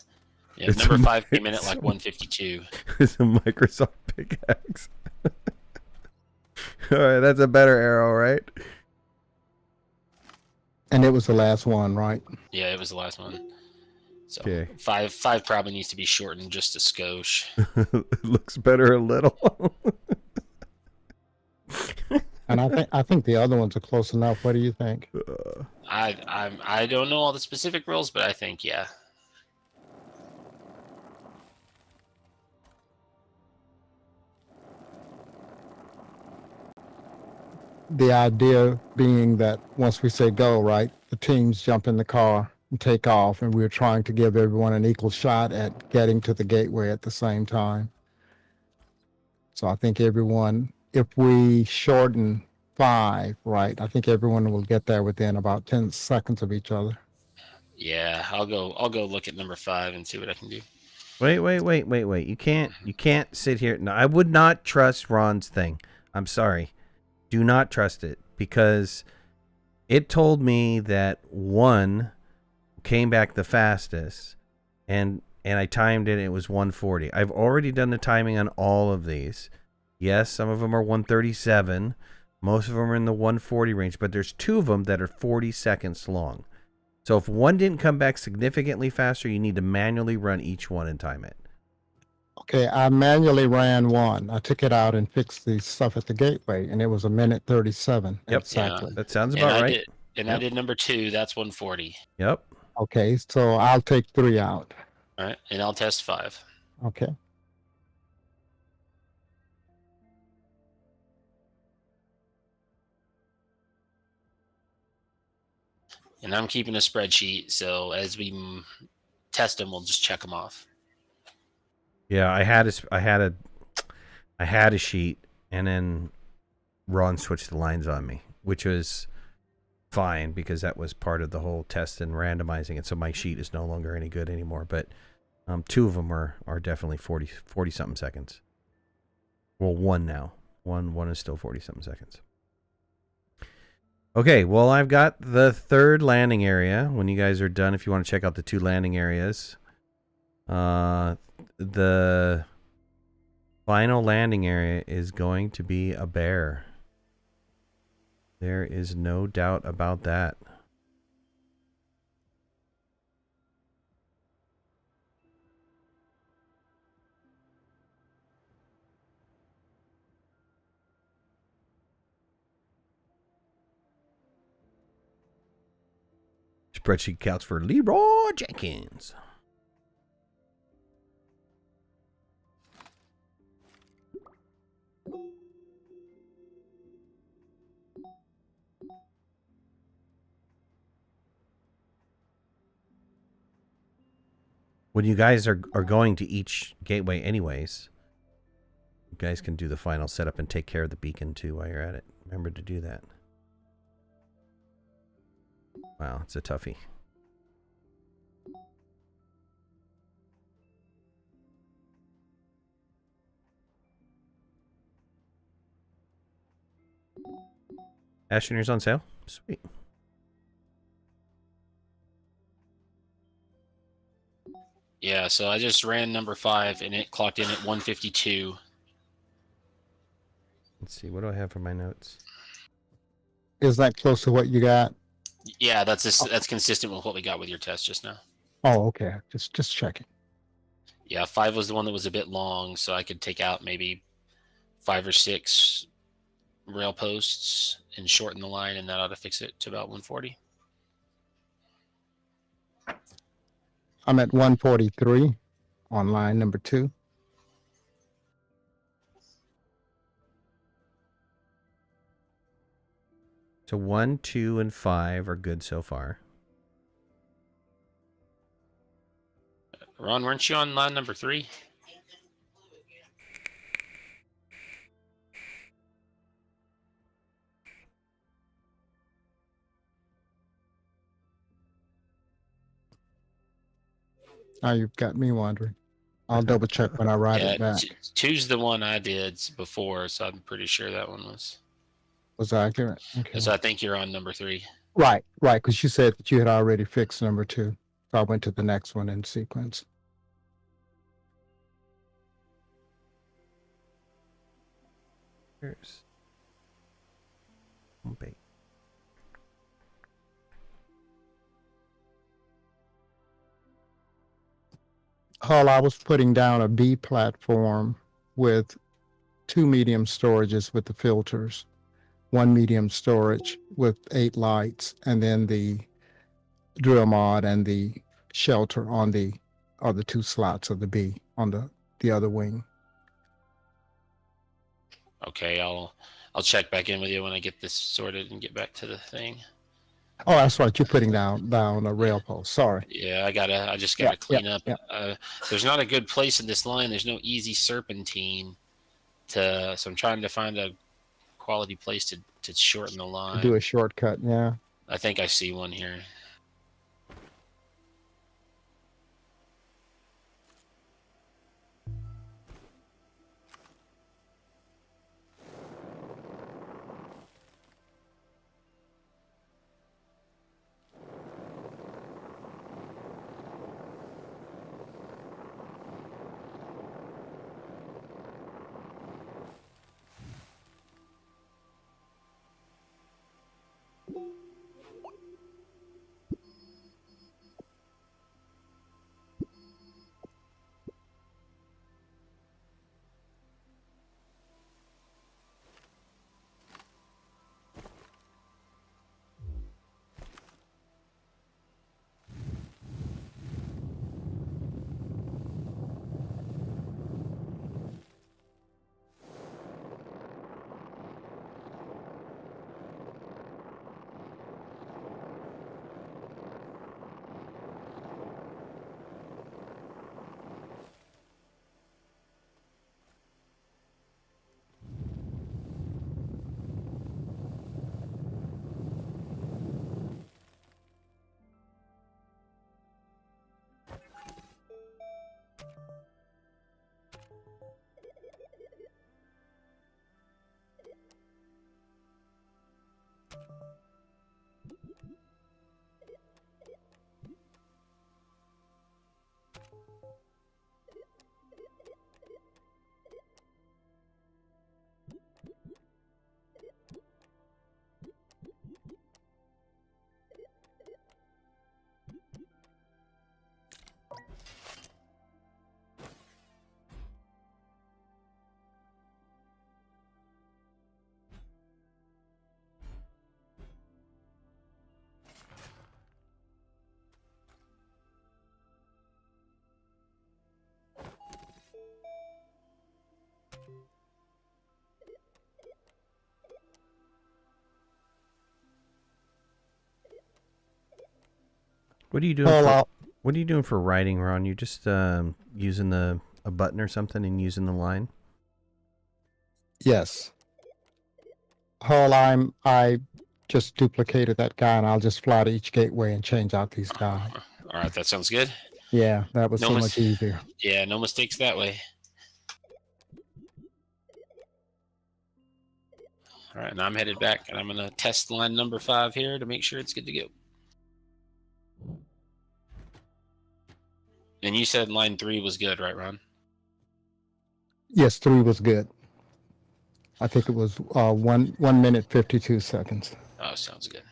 It's number a- 5 came in at it's like a- 152. It's a Microsoft pickaxe. All right, that's a better arrow, right? And it was the last one, right? Yeah, it was the last one. So Okay. 5 probably needs to be shortened just a skosh. It looks better a little. And I think the other ones are close enough. What do you think? I don't know all the specific rules, but I think yeah. The idea being that once we say go, right, the teams jump in the car and take off, and we're trying to give everyone an equal shot at getting to the gateway at the same time. So I think everyone, if we shorten 5, right, I think everyone will get there within about 10 seconds of each other. Yeah, I'll go look at number 5 and see what I can do. Wait. You can't sit here. No, I would not trust Ron's thing. I'm sorry. Do not trust it because it told me that 1 came back the fastest and I timed it and it was 140. I've already done the timing on all of these. Yes, some of them are 137. Most of them are in the 140 range, but there's 2 of them that are 40 seconds long. So if 1 didn't come back significantly faster, you need to manually run each one and time it. Okay, I manually ran 1. I took it out and fixed the stuff at the gateway, and it was 1:37. Yep. Exactly. Yeah. That sounds And about I right. did, and I Yep. did number 2. That's 140. Yep. Okay, so I'll take 3 out. All right, and I'll test 5. Okay. And I'm keeping a spreadsheet, so as we test them, we'll just check them off. Yeah, I had a sheet, and then Ron switched the lines on me, which was fine because that was part of the whole test and randomizing it. So my sheet is no longer any good anymore. But 2 of them are definitely 40 something seconds. Well, 1 now. One is still 40 something seconds. Okay, well, I've got the 3rd landing area. When you guys are done, if you want to check out the 2 landing areas, the final landing area is going to be a bear. There is no doubt about that. Spreadsheet counts for Leroy Jenkins. When you guys are going to each gateway anyways, you guys can do the final setup and take care of the beacon too while you're at it. Remember to do that. Wow, it's a toughie. Astroneer's on sale? Sweet. Yeah, so I just ran number 5, and it clocked in at 152. Let's see, what do I have for my notes? Is that close to what you got? Yeah, that's consistent with what we got with your test just now. Oh, okay. Just checking. Yeah, 5 was the one that was a bit long, so I could take out maybe 5 or 6 rail posts and shorten the line, and that ought to fix it to about 140. I'm at 143 on line number 2. So 1, 2, and 5 are good so far. Ron, weren't you on line number 3? Now you've got me wondering. I'll double check when I write Yeah, it back. 2's the one I did before, so I'm pretty sure that one Was accurate? Okay. So I think you're on number 3. Right, because you said that you had already fixed number 2. So I went to the next one in sequence. Here's homepage. Hull, I was putting down a B platform with 2 medium storages with the filters, 1 medium storage with 8 lights, and then the drill mod and the shelter on the other 2 slots of the B on the other wing. Okay, I'll check back in with you when I get this sorted and get back to the thing. Oh, that's right. You're putting down a rail post. Sorry. Yeah, I just gotta clean up. Yeah. There's not a good place in this line. There's no easy serpentine so I'm trying to find a quality place to shorten the line. Do a shortcut, yeah. I think I see one here. What are you doing? What are you doing for writing, Ron? You just using a button or something and using the line? Yes. Hull, I just duplicated that guy, and I'll just fly to each gateway and change out these guys. All right, that sounds good. Yeah, that was so much easier. Yeah, no mistakes that way. All right, now I'm headed back, and I'm going to test line number 5 here to make sure it's good to go. And you said line 3 was good, right, Ron? Yes, 3 was good. I think it was 1 minute 52 seconds. Oh, sounds good.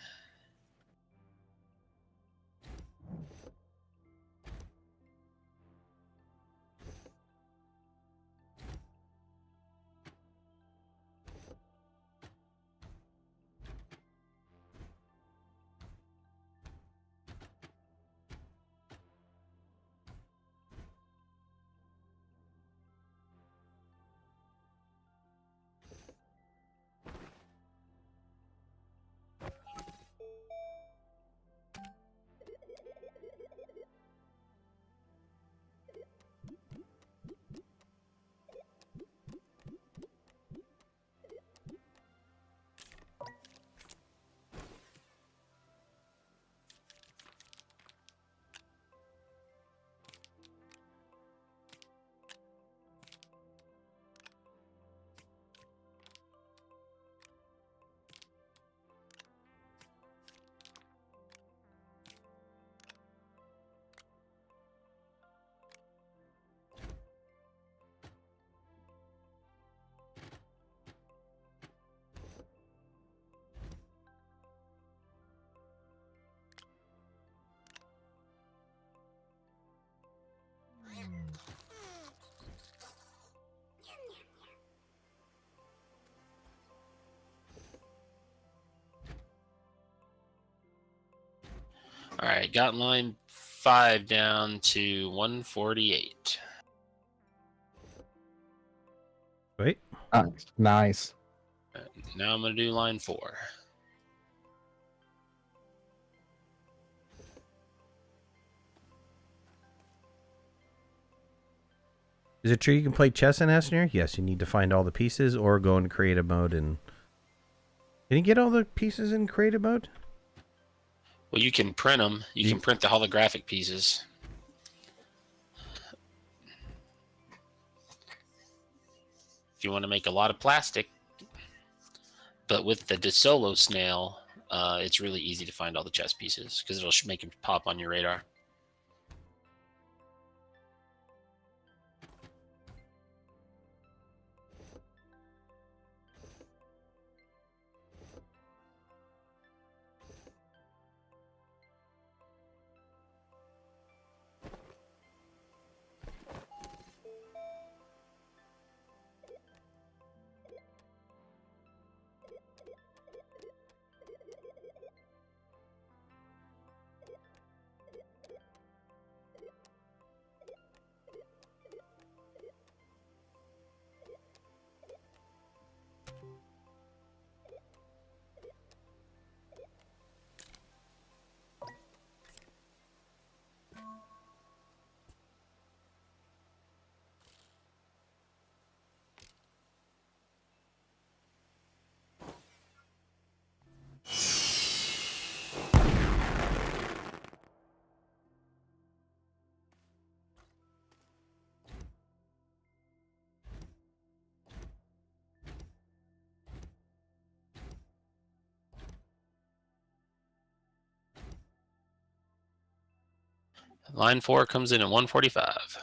All right, got line 5 down to 148. Wait. Nice. Now I'm going to do line 4. Is it true you can play chess in Astroneer? Yes, you need to find all the pieces or go into creative mode and... Can you get all the pieces in creative mode? Well, you can print them. You can print the holographic pieces. If you want to make a lot of plastic. But with the DeSolo snail, it's really easy to find all the chess pieces because it'll make them pop on your radar. Line 4 comes in at 145.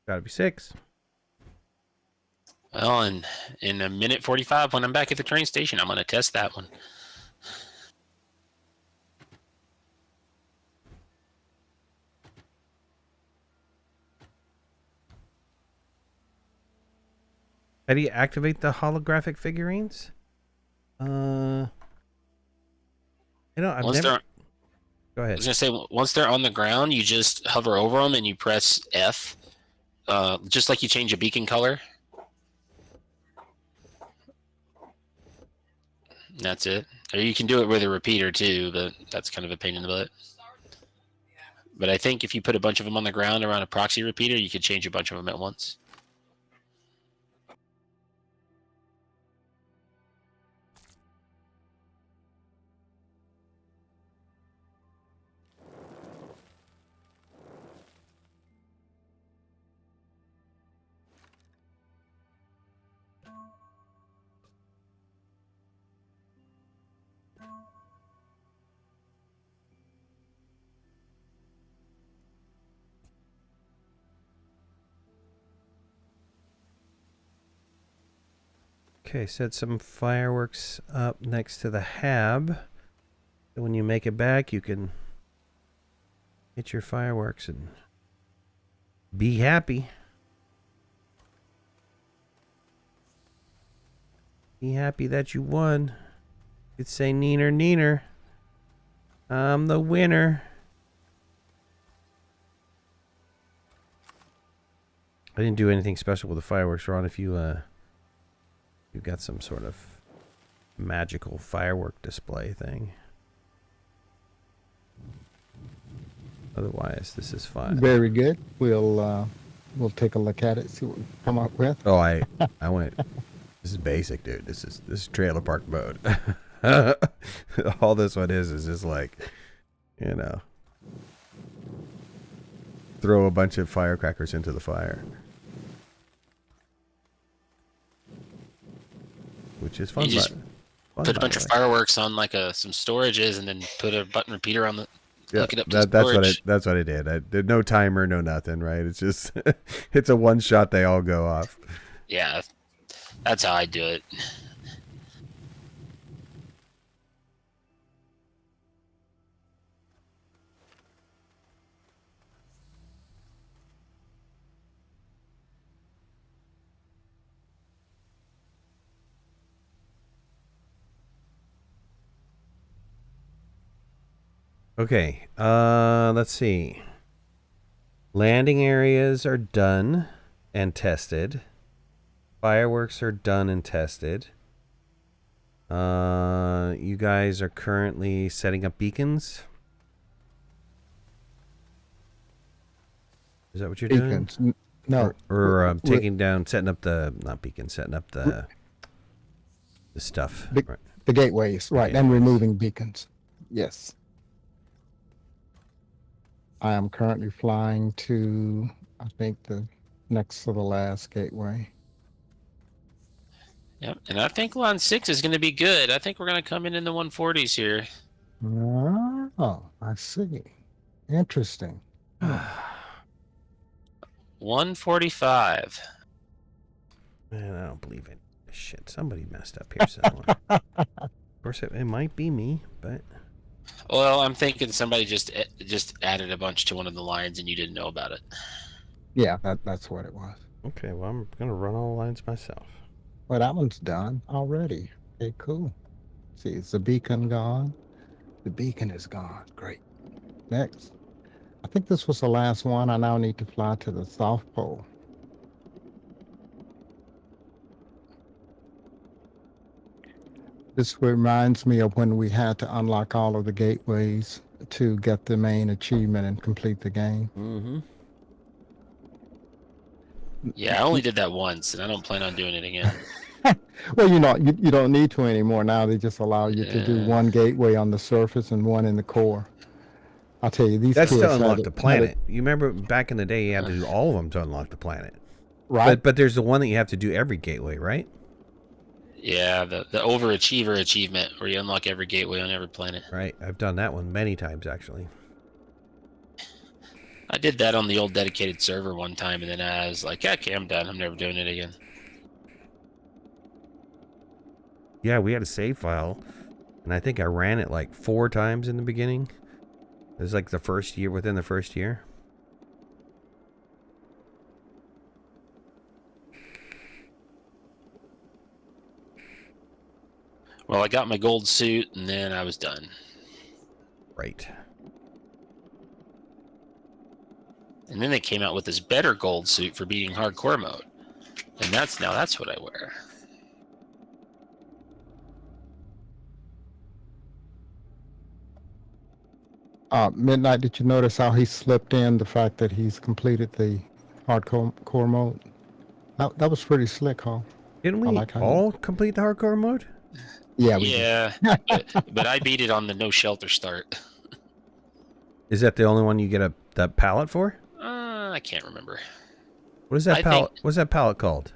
Gotta be 6. Well, and in a minute 45, when I'm back at the train station, I'm going to test that one. How do you activate the holographic figurines? I've never... Go ahead. I was going to say, once they're on the ground, you just hover over them and you press F, just like you change a beacon color. That's it. Or you can do it with a repeater too, but that's kind of a pain in the butt. But I think if you put a bunch of them on the ground around a proxy repeater, you could change a bunch of them at once. Okay, set some fireworks up next to the hab. So when you make it back, you can hit your fireworks and be happy. Be happy that you won. You could say neener, neener. I'm the winner. I didn't do anything special with the fireworks, Ron. If you you've got some sort of magical firework display thing. Otherwise, this is fine. Very good. We'll take a look at it, see what we come up with. Oh, I went. This is basic, dude. This is trailer park mode. All this one is just like, you know, throw a bunch of firecrackers into the fire, which is fun. Fun, put a by bunch the of way. fireworks on like some storages, and then put a button repeater on the Yeah, hook it up to the that's what storage. that's what I did. There's no timer, no nothing, right? It's just it's a one shot. They all go off. Yeah, that's how I do it. Okay. Let's see. Landing areas are done and tested. Fireworks are done and tested. You guys are currently setting up beacons. Is that what you're doing? Beacons. No. Or we- taking down, setting up the not beacons, setting up the stuff. The, Right. the gateways, right, and gateways. removing beacons. Yes. I am currently flying to, I think, the next to the last gateway. Yep, and I think line 6 is going to be good. I think we're going to come in the 140s here. Oh, I see. Interesting. 145. Man, I don't believe it. Shit, somebody messed up here somewhere. Of course, it might be me, but Well, I'm thinking somebody just added a bunch to one of the lines and you didn't know about it. Yeah, that's what it was. okay. Well, I'm gonna run all the lines myself. Well, that one's done already. Okay, cool. See, is the beacon gone? The beacon is gone. Great. Next. I think this was the last one. I now need to fly to the South Pole. This reminds me of when we had to unlock all of the gateways to get the main achievement and complete the game. Mm-hmm. Yeah, I only did that once, and I don't plan on doing it again. Well, you don't need to anymore now. They just allow you to do Yeah. one gateway on the surface and one in the core. I'll tell you, these That's kids to had unlock it- the had planet. it- You remember back in the day, you had to do all of them to unlock the planet. right? But there's the one that you have to do every gateway, right? Yeah, the overachiever achievement where you unlock every gateway on every planet. Right. I've done that one many times actually. I did that on the old dedicated server one time, and then I was like, okay, I'm done. I'm never doing it again. Yeah, we had a save file, and I think I ran it like 4 times in the beginning. It was like the first year, within the first year. Well, I got my gold suit, and then I was done. Right. And then they came out with this better gold suit for beating hardcore mode. And that's what I wear. Midnight, did you notice how he slipped in the fact that he's completed the hardcore core mode? That was pretty slick, huh? Didn't we like how all complete the hardcore mode? Yeah, we did. Yeah, but I beat it on the no shelter start. Is that the only one you get that palette for? I can't remember. What is that I palette? think- What's that palette called?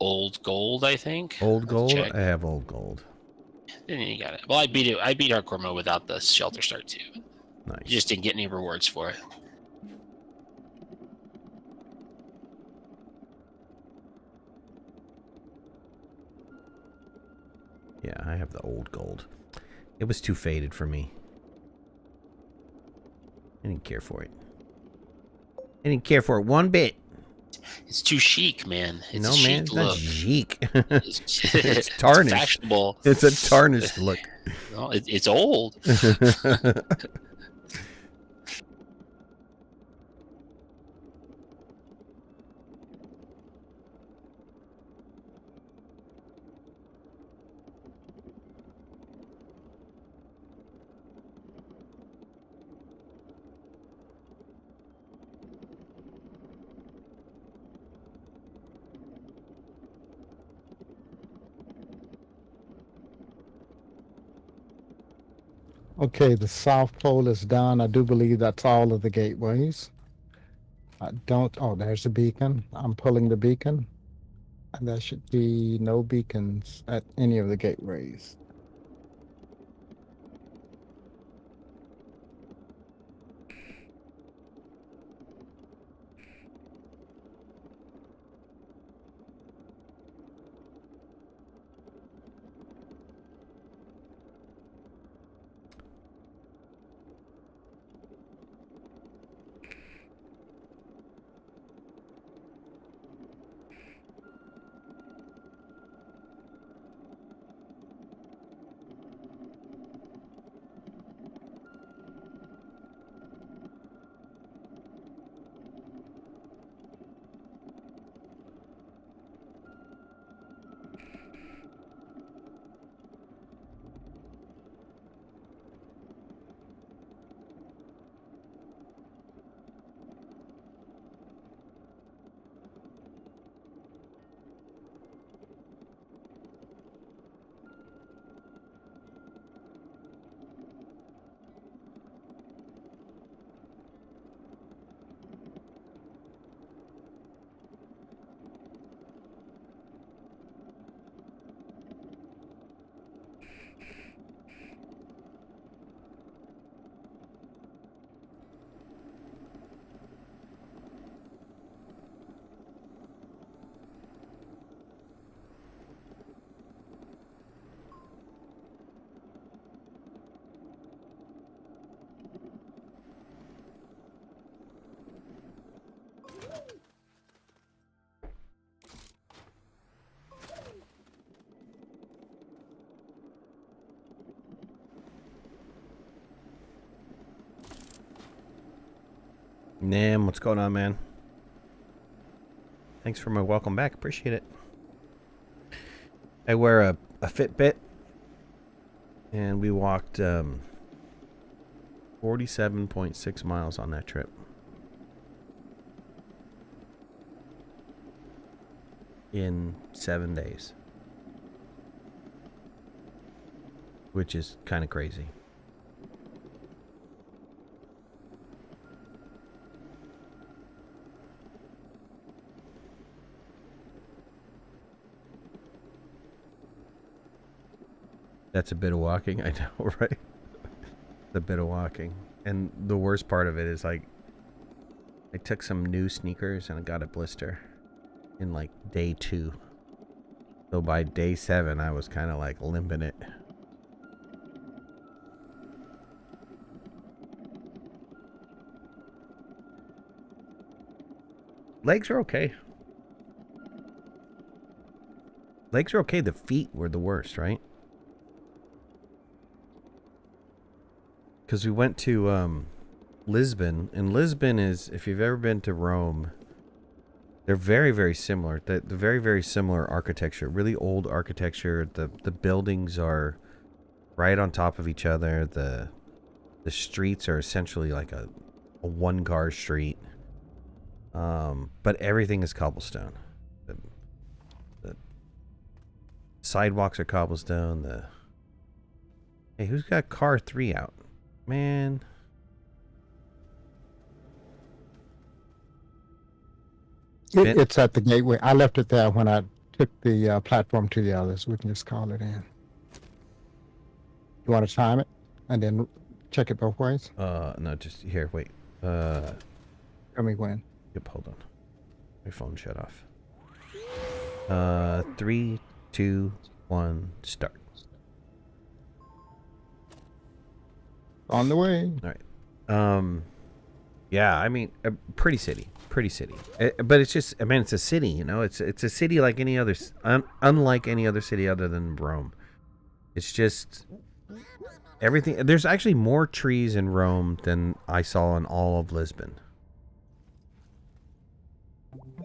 Old gold, I think. Old Let's gold. check. I have old gold. Then you got it. Well, I beat it. I beat hardcore mode without the shelter start too. Nice. You just didn't get any rewards for it. Yeah, I have the old gold. It was too faded for me. I didn't care for it. I didn't care for it one bit. It's too chic, man. It's No, a chic man, it's not look. chic. It's, It's tarnished. fashionable. It's a tarnished look. Well, it's old. Okay, the South Pole is done. I do believe that's all of the gateways. I don't. Oh, there's a beacon. I'm pulling the beacon. And there should be no beacons at any of the gateways. Nim, what's going on, man? Thanks for my welcome back. Appreciate it. I wear a Fitbit, and we walked 47.6 miles on that trip. In 7 days. Which is kind of crazy. That's a bit of walking, I know, right? A bit of walking. And the worst part of it is, like, I took some new sneakers and I got a blister in, like, day 2. So by day 7, I was kind of, like, limping it. Legs are okay. Legs are okay. The feet were the worst, right? Because we went to Lisbon, and Lisbon is, if you've ever been to Rome, they're very, very similar. The very, very similar architecture, really old architecture. The buildings are right on top of each other. The streets are essentially like a one-car street, but everything is cobblestone. The sidewalks are cobblestone. Hey, who's got car 3 out? Man. It's at the gateway. I left it there when I took the platform to the others. We can just call it in. You want to time it and then check it both ways? No, just here. Wait. Tell me when. Yep, hold on. My phone shut off. 3, 2, 1, start. On the way. All right. Yeah, I mean, pretty city, but it's just, I mean, it's a city, you know. It's a city like any other, unlike any other city other than Rome. It's just everything. There's actually more trees in Rome than I saw in all of Lisbon.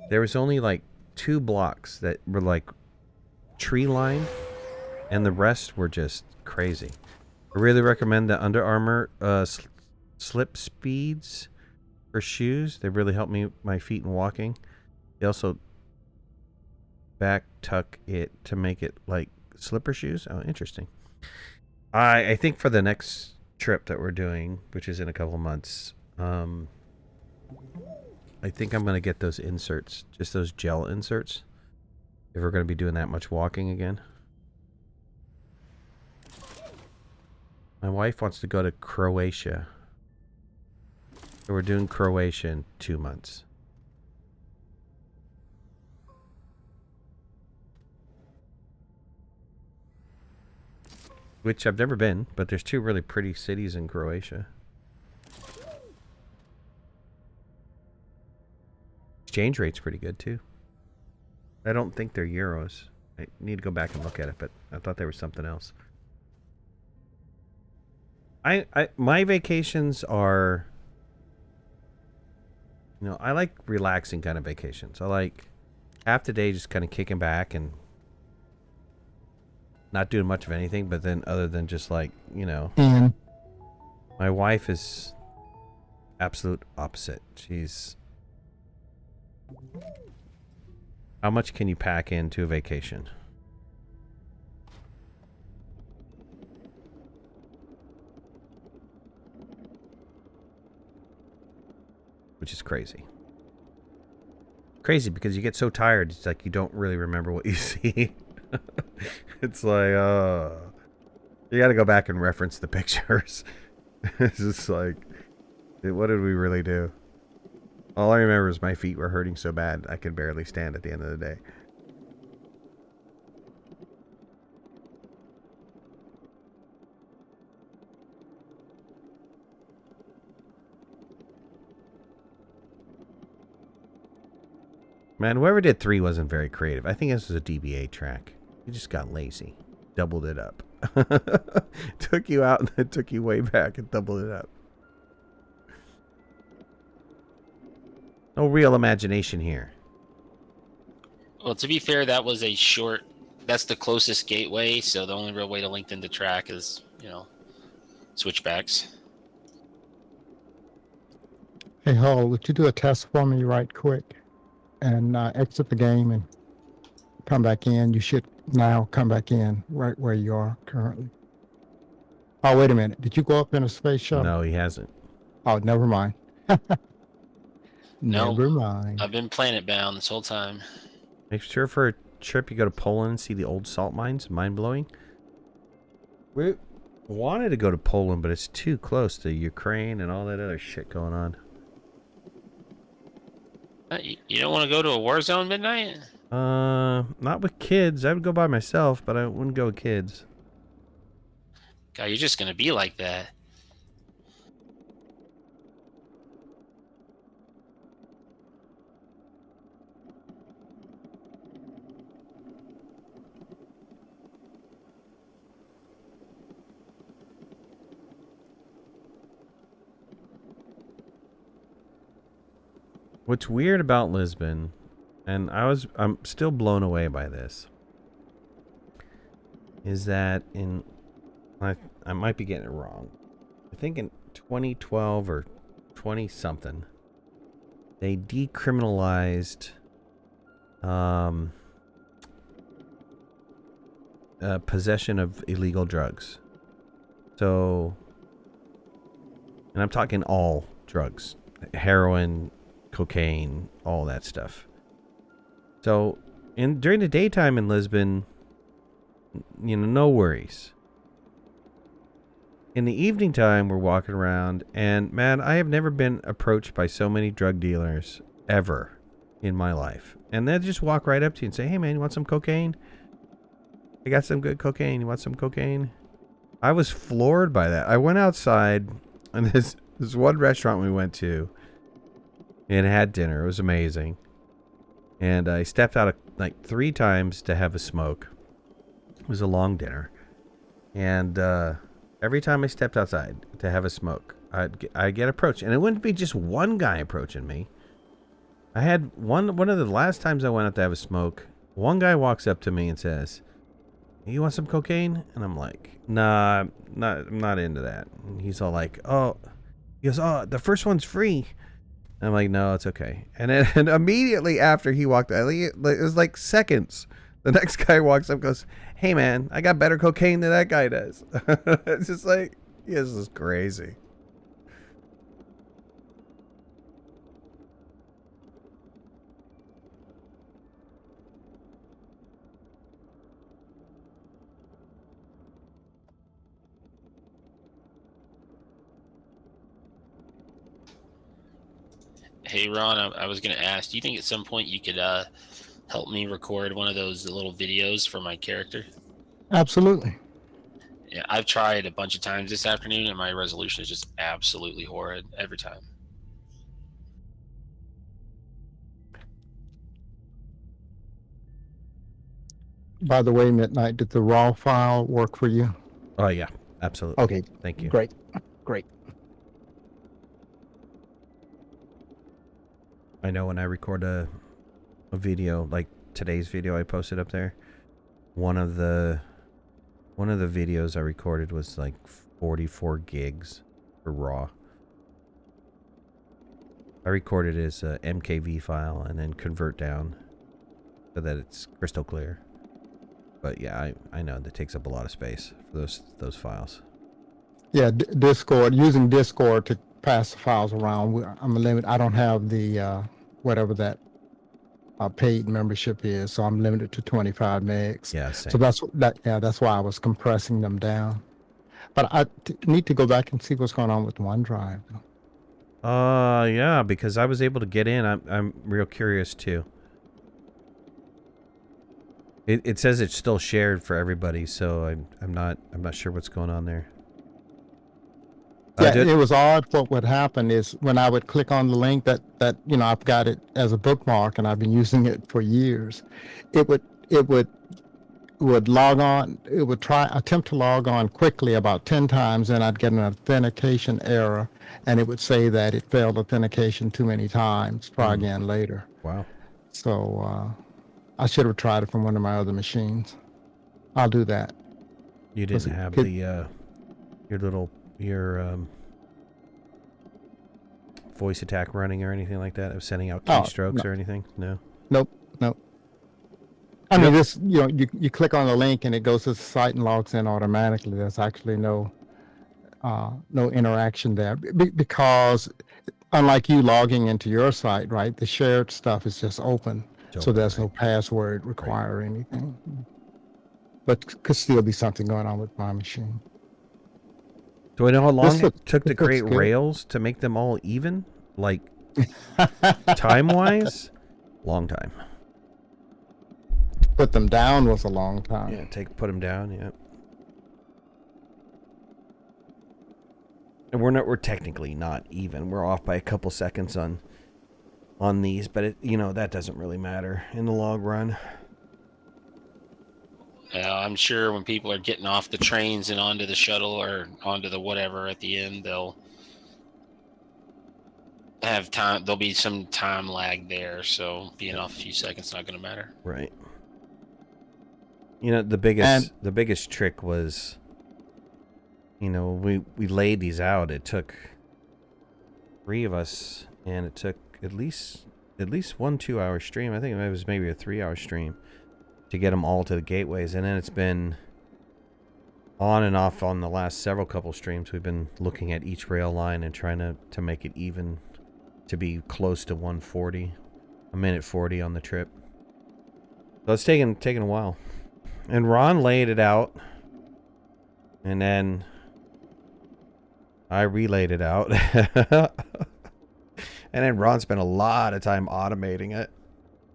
There was only like 2 blocks that were like tree lined, and the rest were just crazy. I really recommend the Under Armour slip speeds for shoes. They really help me my feet in walking. They also back tuck it to make it like slipper shoes. Oh, interesting. I think for the next trip that we're doing, which is in a couple of months, I think I'm going to get those inserts, just those gel inserts, if we're going to be doing that much walking again. My wife wants to go to Croatia. So we're doing Croatia in 2 months. Which I've never been, but there's 2 really pretty cities in Croatia. Exchange rate's pretty good too. I don't think they're euros. I need to go back and look at it, but I thought there was something else. My vacations are, you know, I like relaxing kind of vacations. I like half the day just kind of kicking back and not doing much of anything, but then other than just like, you know, my wife is absolute opposite. She's, how much can you pack into a vacation? Which is crazy. Crazy because you get so tired, it's like you don't really remember what you see. It's like, you got to go back and reference the pictures. It's just like, what did we really do? All I remember is my feet were hurting so bad I could barely stand at the end of the day. Man, whoever did 3 wasn't very creative. I think this was a DBA track. You just got lazy. Doubled it up. Took you out and then took you way back and doubled it up. No real imagination here. Well, to be fair, that was a short. That's the closest gateway, so the only real way to lengthen the track is, switchbacks. Hey, Hull, would you do a test for me right quick and exit the game and come back in? You should now come back in right where you are currently. Oh, wait a minute. Did you go up in a space shuttle? No, he hasn't. Oh, never mind. No. Never mind. I've been planet bound this whole time. Make sure for a trip you go to Poland and see the old salt mines. Mind blowing. We wanted to go to Poland, but it's too close to Ukraine and all that other shit going on. You don't want to go to a war zone midnight? Not with kids. I would go by myself, but I wouldn't go with kids. God, you're just gonna be like that. What's weird about Lisbon, and I'm still blown away by this, is that I might be getting it wrong. I think in 2012 or 20 something, they decriminalized possession of illegal drugs. So, and I'm talking all drugs, heroin, cocaine, all that stuff. So, during the daytime in Lisbon, no worries. In the evening time, we're walking around, and man, I have never been approached by so many drug dealers ever in my life. And they'll just walk right up to you and say, "Hey man, you want some cocaine? I got some good cocaine. You want some cocaine?" I was floored by that. I went outside, and this one restaurant we went to, and had dinner. It was amazing. And I stepped out like 3 times to have a smoke. It was a long dinner. And every time I stepped outside to have a smoke, I'd get approached. And it wouldn't be just one guy approaching me. I had one of the last times I went out to have a smoke, one guy walks up to me and says, "You want some cocaine?" And I'm like, "Nah, I'm not into that." And he's all like, "Oh," he goes, "Oh, the first one's free." And I'm like, "No, it's okay." And then immediately after he walked out, it was like seconds. The next guy walks up and goes, "Hey man, I got better cocaine than that guy does." It's just like, this is crazy. Hey Ron, I was gonna ask, do you think at some point you could help me record one of those little videos for my character? Absolutely. Yeah, I've tried a bunch of times this afternoon, and my resolution is just absolutely horrid every time. By the way, Midnight, did the raw file work for you? Oh yeah, absolutely. Okay. Thank you. Great. Great. I know when I record a video, like today's video I posted up there, one of the videos I recorded was like 44 gigs for raw. I recorded it as a MKV file and then convert down so that it's crystal clear. But yeah, I know that takes up a lot of space for those files. Yeah, Discord, using Discord to pass the files around. I'm limited. I don't have the whatever that paid membership is, so I'm limited to 25 megs. Yeah, same. So that's why I was compressing them down. But I need to go back and see what's going on with OneDrive. Yeah, because I was able to get in. I'm real curious too. It says it's still shared for everybody, so I'm not sure what's going on there. Yeah, it was odd. What would happen is when I would click on the link that I've got it as a bookmark and I've been using it for years, it would would log on. It would attempt to log on quickly about 10 times, and I'd get an authentication error, and it would say that it failed authentication too many times. Try again later. Wow. So I should have tried it from one of my other machines. I'll do that. You didn't have the your voice attack running or anything like that? Of sending out keystrokes or anything? No. Nope. I mean, this, you click on the link and it goes to the site and logs in automatically. There's actually no interaction there because unlike you logging into your site, right? The shared stuff is just open, so there's no password required or anything. But could still be something going on with my machine. Do I know how long it took to create rails to make them all even? Like, time-wise? Long time. Put them down was a long time. Yeah, put them down, yeah. And we're technically not even. We're off by a couple seconds on these, but that doesn't really matter in the long run. I'm sure when people are getting off the trains and onto the shuttle or onto the whatever at the end, they'll have time. There'll be some time lag there, so being off a few seconds not going to matter. Right. The biggest trick was, we laid these out. It took 3 of us, and it took at least 1 2-hour stream. I think it was maybe a 3-hour stream to get them all to the gateways, and then it's been on and off on the last several couple streams. We've been looking at each rail line and trying to make it even, to be close to 140, a minute 40 on the trip. So it's taken a while. And Ron laid it out, and then I relayed it out. And then Ron spent a lot of time automating it,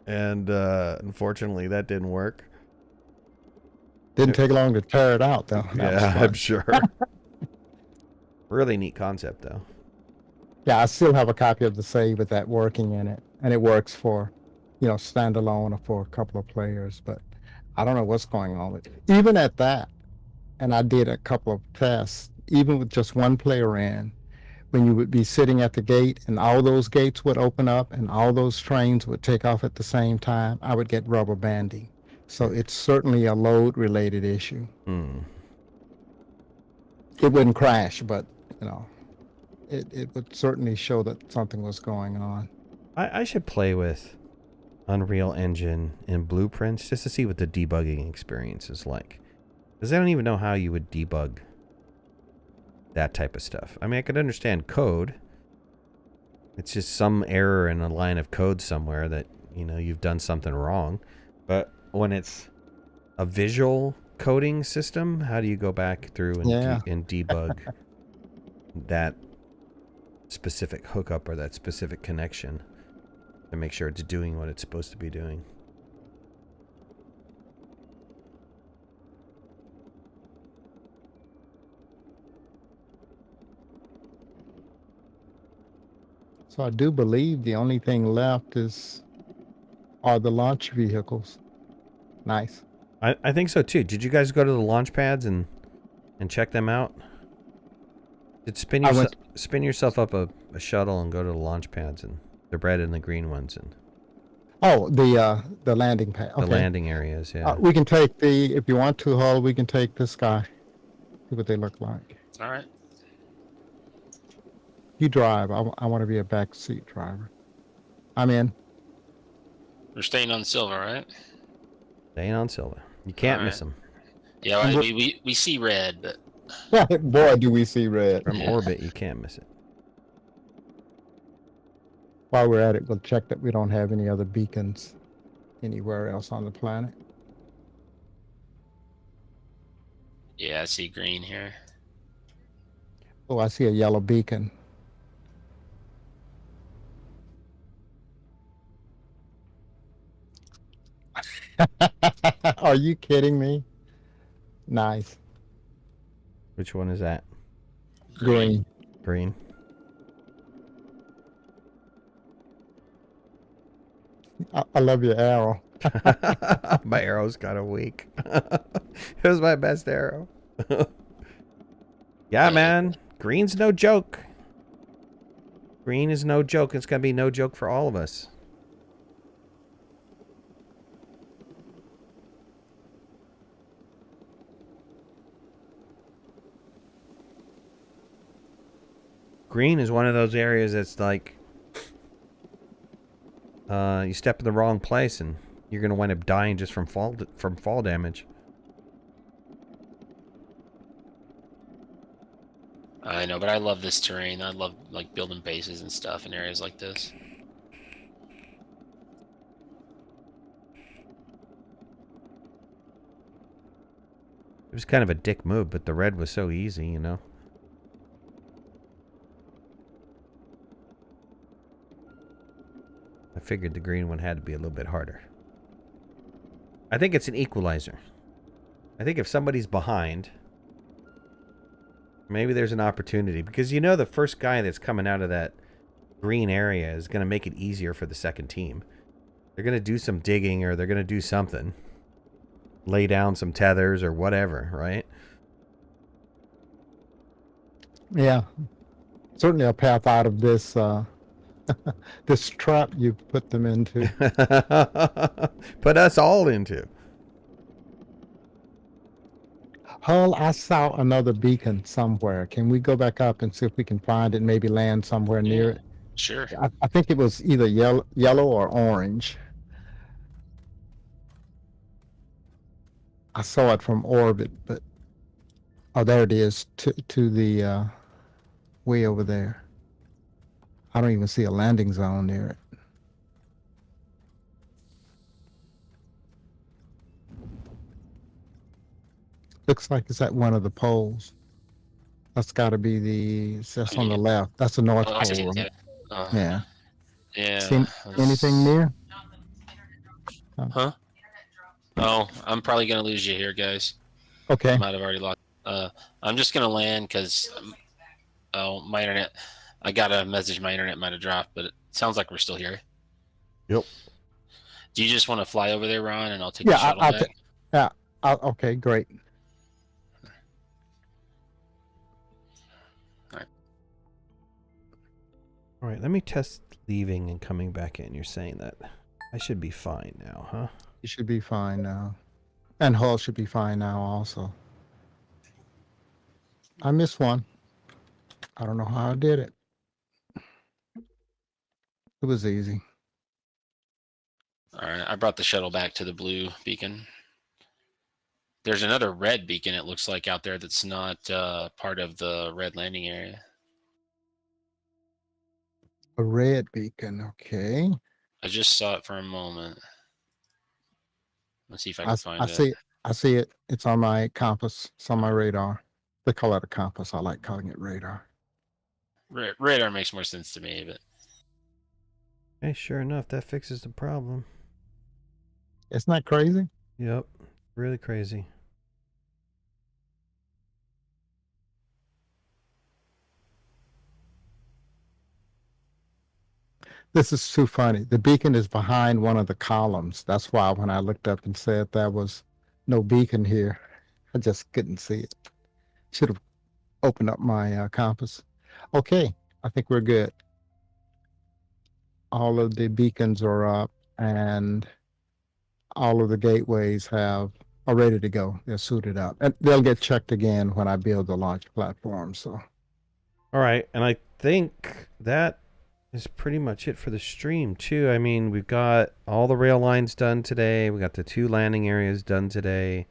and unfortunately that didn't work. Didn't take long to tear it out, though. Yeah, I'm sure. Really neat concept, though. Yeah, I still have a copy of the save with that working in it, and it works for, standalone or for a couple of players, but I don't know what's going on with it. Even at that, and I did a couple of tests, even with just one player in, when you would be sitting at the gate and all those gates would open up and all those trains would take off at the same time, I would get rubber banding. So it's certainly a load-related issue. It wouldn't crash, but, it would certainly show that something was going on. I should play with Unreal Engine and Blueprints just to see what the debugging experience is like. Because I don't even know how you would debug that type of stuff. I mean, I could understand code. It's just some error in a line of code somewhere that, you've done something wrong. But when it's a visual coding system, how do you go back through and debug that specific hookup or that specific connection to make sure it's doing what it's supposed to be doing? So I do believe the only thing left are the launch vehicles. Nice. I think so too. Did you guys go to the launch pads and check them out? Did spin yourself up a shuttle and go to the launch pads, and the red and the green ones, and the landing pad. Okay. The landing areas, yeah. We can take if you want to, Hull, we can take this guy. See what they look like. All right. You drive. I want to be a backseat driver. I'm in. We're staying on silver, right? Staying on silver. You can't miss them. Yeah, well, we see red, but boy, do we see red. From orbit, you can't miss it. While we're at it, we'll check that we don't have any other beacons anywhere else on the planet. Yeah, I see green here. Oh, I see a yellow beacon. Are you kidding me? Nice. Which one is that? Green. Green. I love your arrow. My arrow's kind of weak. It was my best arrow. Yeah, man. Green's no joke. Green is no joke. It's going to be no joke for all of us. Green is one of those areas that's like you step in the wrong place and you're going to wind up dying just from fall damage. I know, but I love this terrain. I love like building bases and stuff in areas like this. It was kind of a dick move, but the red was so easy, you know. I figured the green one had to be a little bit harder. I think it's an equalizer. I think if somebody's behind, maybe there's an opportunity. Because you know the first guy that's coming out of that green area is going to make it easier for the second team. They're going to do some digging or they're going to do something. Lay down some tethers or whatever, right? Yeah. Certainly a path out of this this trap you put them into. Put us all into. Hull, I saw another beacon somewhere. Can we go back up and see if we can find it, maybe land somewhere near it? Sure. I think it was either yellow or orange. I saw it from orbit, but oh, there it is to the way over there. I don't even see a landing zone near it. Looks like it's at one of the poles. That's got to be that's on the left. That's the North I see Pole. it, Right? yeah. Yeah. Yeah. Anything near? Huh? Oh, I'm probably gonna lose you here, guys. Okay. I might have already lost. I'm just gonna land because my internet. I got a message. My internet might have dropped, but it sounds like we're still here. Yep. Do you just want to fly over there, Ron, and I'll take the shuttle back? Yeah. Okay. Great. All right. Let me test leaving and coming back in. You're saying that I should be fine now, huh? You should be fine now. And Hull should be fine now also. I missed one. I don't know how I did it. It was easy. All right, I brought the shuttle back to the blue beacon. There's another red beacon, it looks like, out there that's not part of the red landing area. A red beacon. Okay. I just saw it for a moment. Let's see if I can find it. See it. I see it. It's on my compass. It's on my radar. They call it a compass. I like calling it radar. Radar makes more sense to me, but Hey, sure enough, that fixes the problem. Isn't that crazy? Yep. Really crazy. This is too funny. The beacon is behind one of the columns. That's why when I looked up and said there was no beacon here, I just couldn't see it. Should have opened up my compass. Okay, I think we're good. All of the beacons are up and all of the gateways are ready to go. They're suited up. And they'll get checked again when I build the launch platform. So, all right, and I think that is pretty much it for the stream too. I mean, we've got all the rail lines done today. We got the 2 landing areas done today.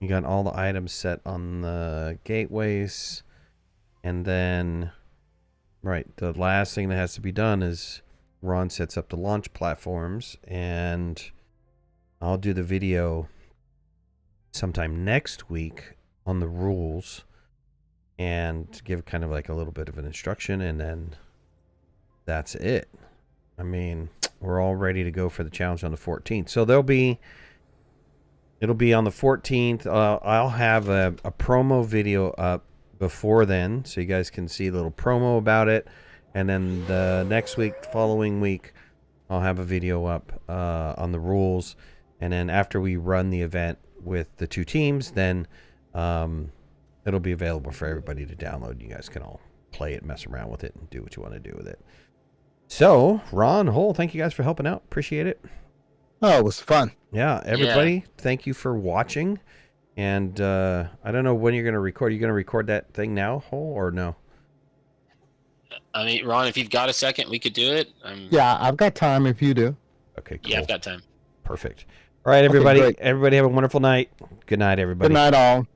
You got all the items set on the gateways. And then, right, the last thing that has to be done is Ron sets up the launch platforms, and I'll do the video sometime next week on the rules and give kind of like a little bit of an instruction, and then that's it. I mean, we're all ready to go for the challenge on the 14th. So it'll be on the 14th. I'll have a promo video up before then, so you guys can see a little promo about it. And then the next week, following week, I'll have a video up on the rules, and then after we run the event with the 2 teams, then it'll be available for everybody to download. You guys can all play it, mess around with it, and do what you want to do with it. So, Ron, Hole, thank you guys for helping out. Appreciate it. Oh, it was fun. Yeah, everybody, thank you for watching. And I don't know when you're going to record. Are you going to record that thing now, Hole, or no? I mean, Ron, if you've got a second, we could do it. Yeah, I've got time if you do. Okay, cool. Yeah, I've got time. Perfect. All right, everybody. great. Everybody have a wonderful night. Good night, everybody. Good night, all.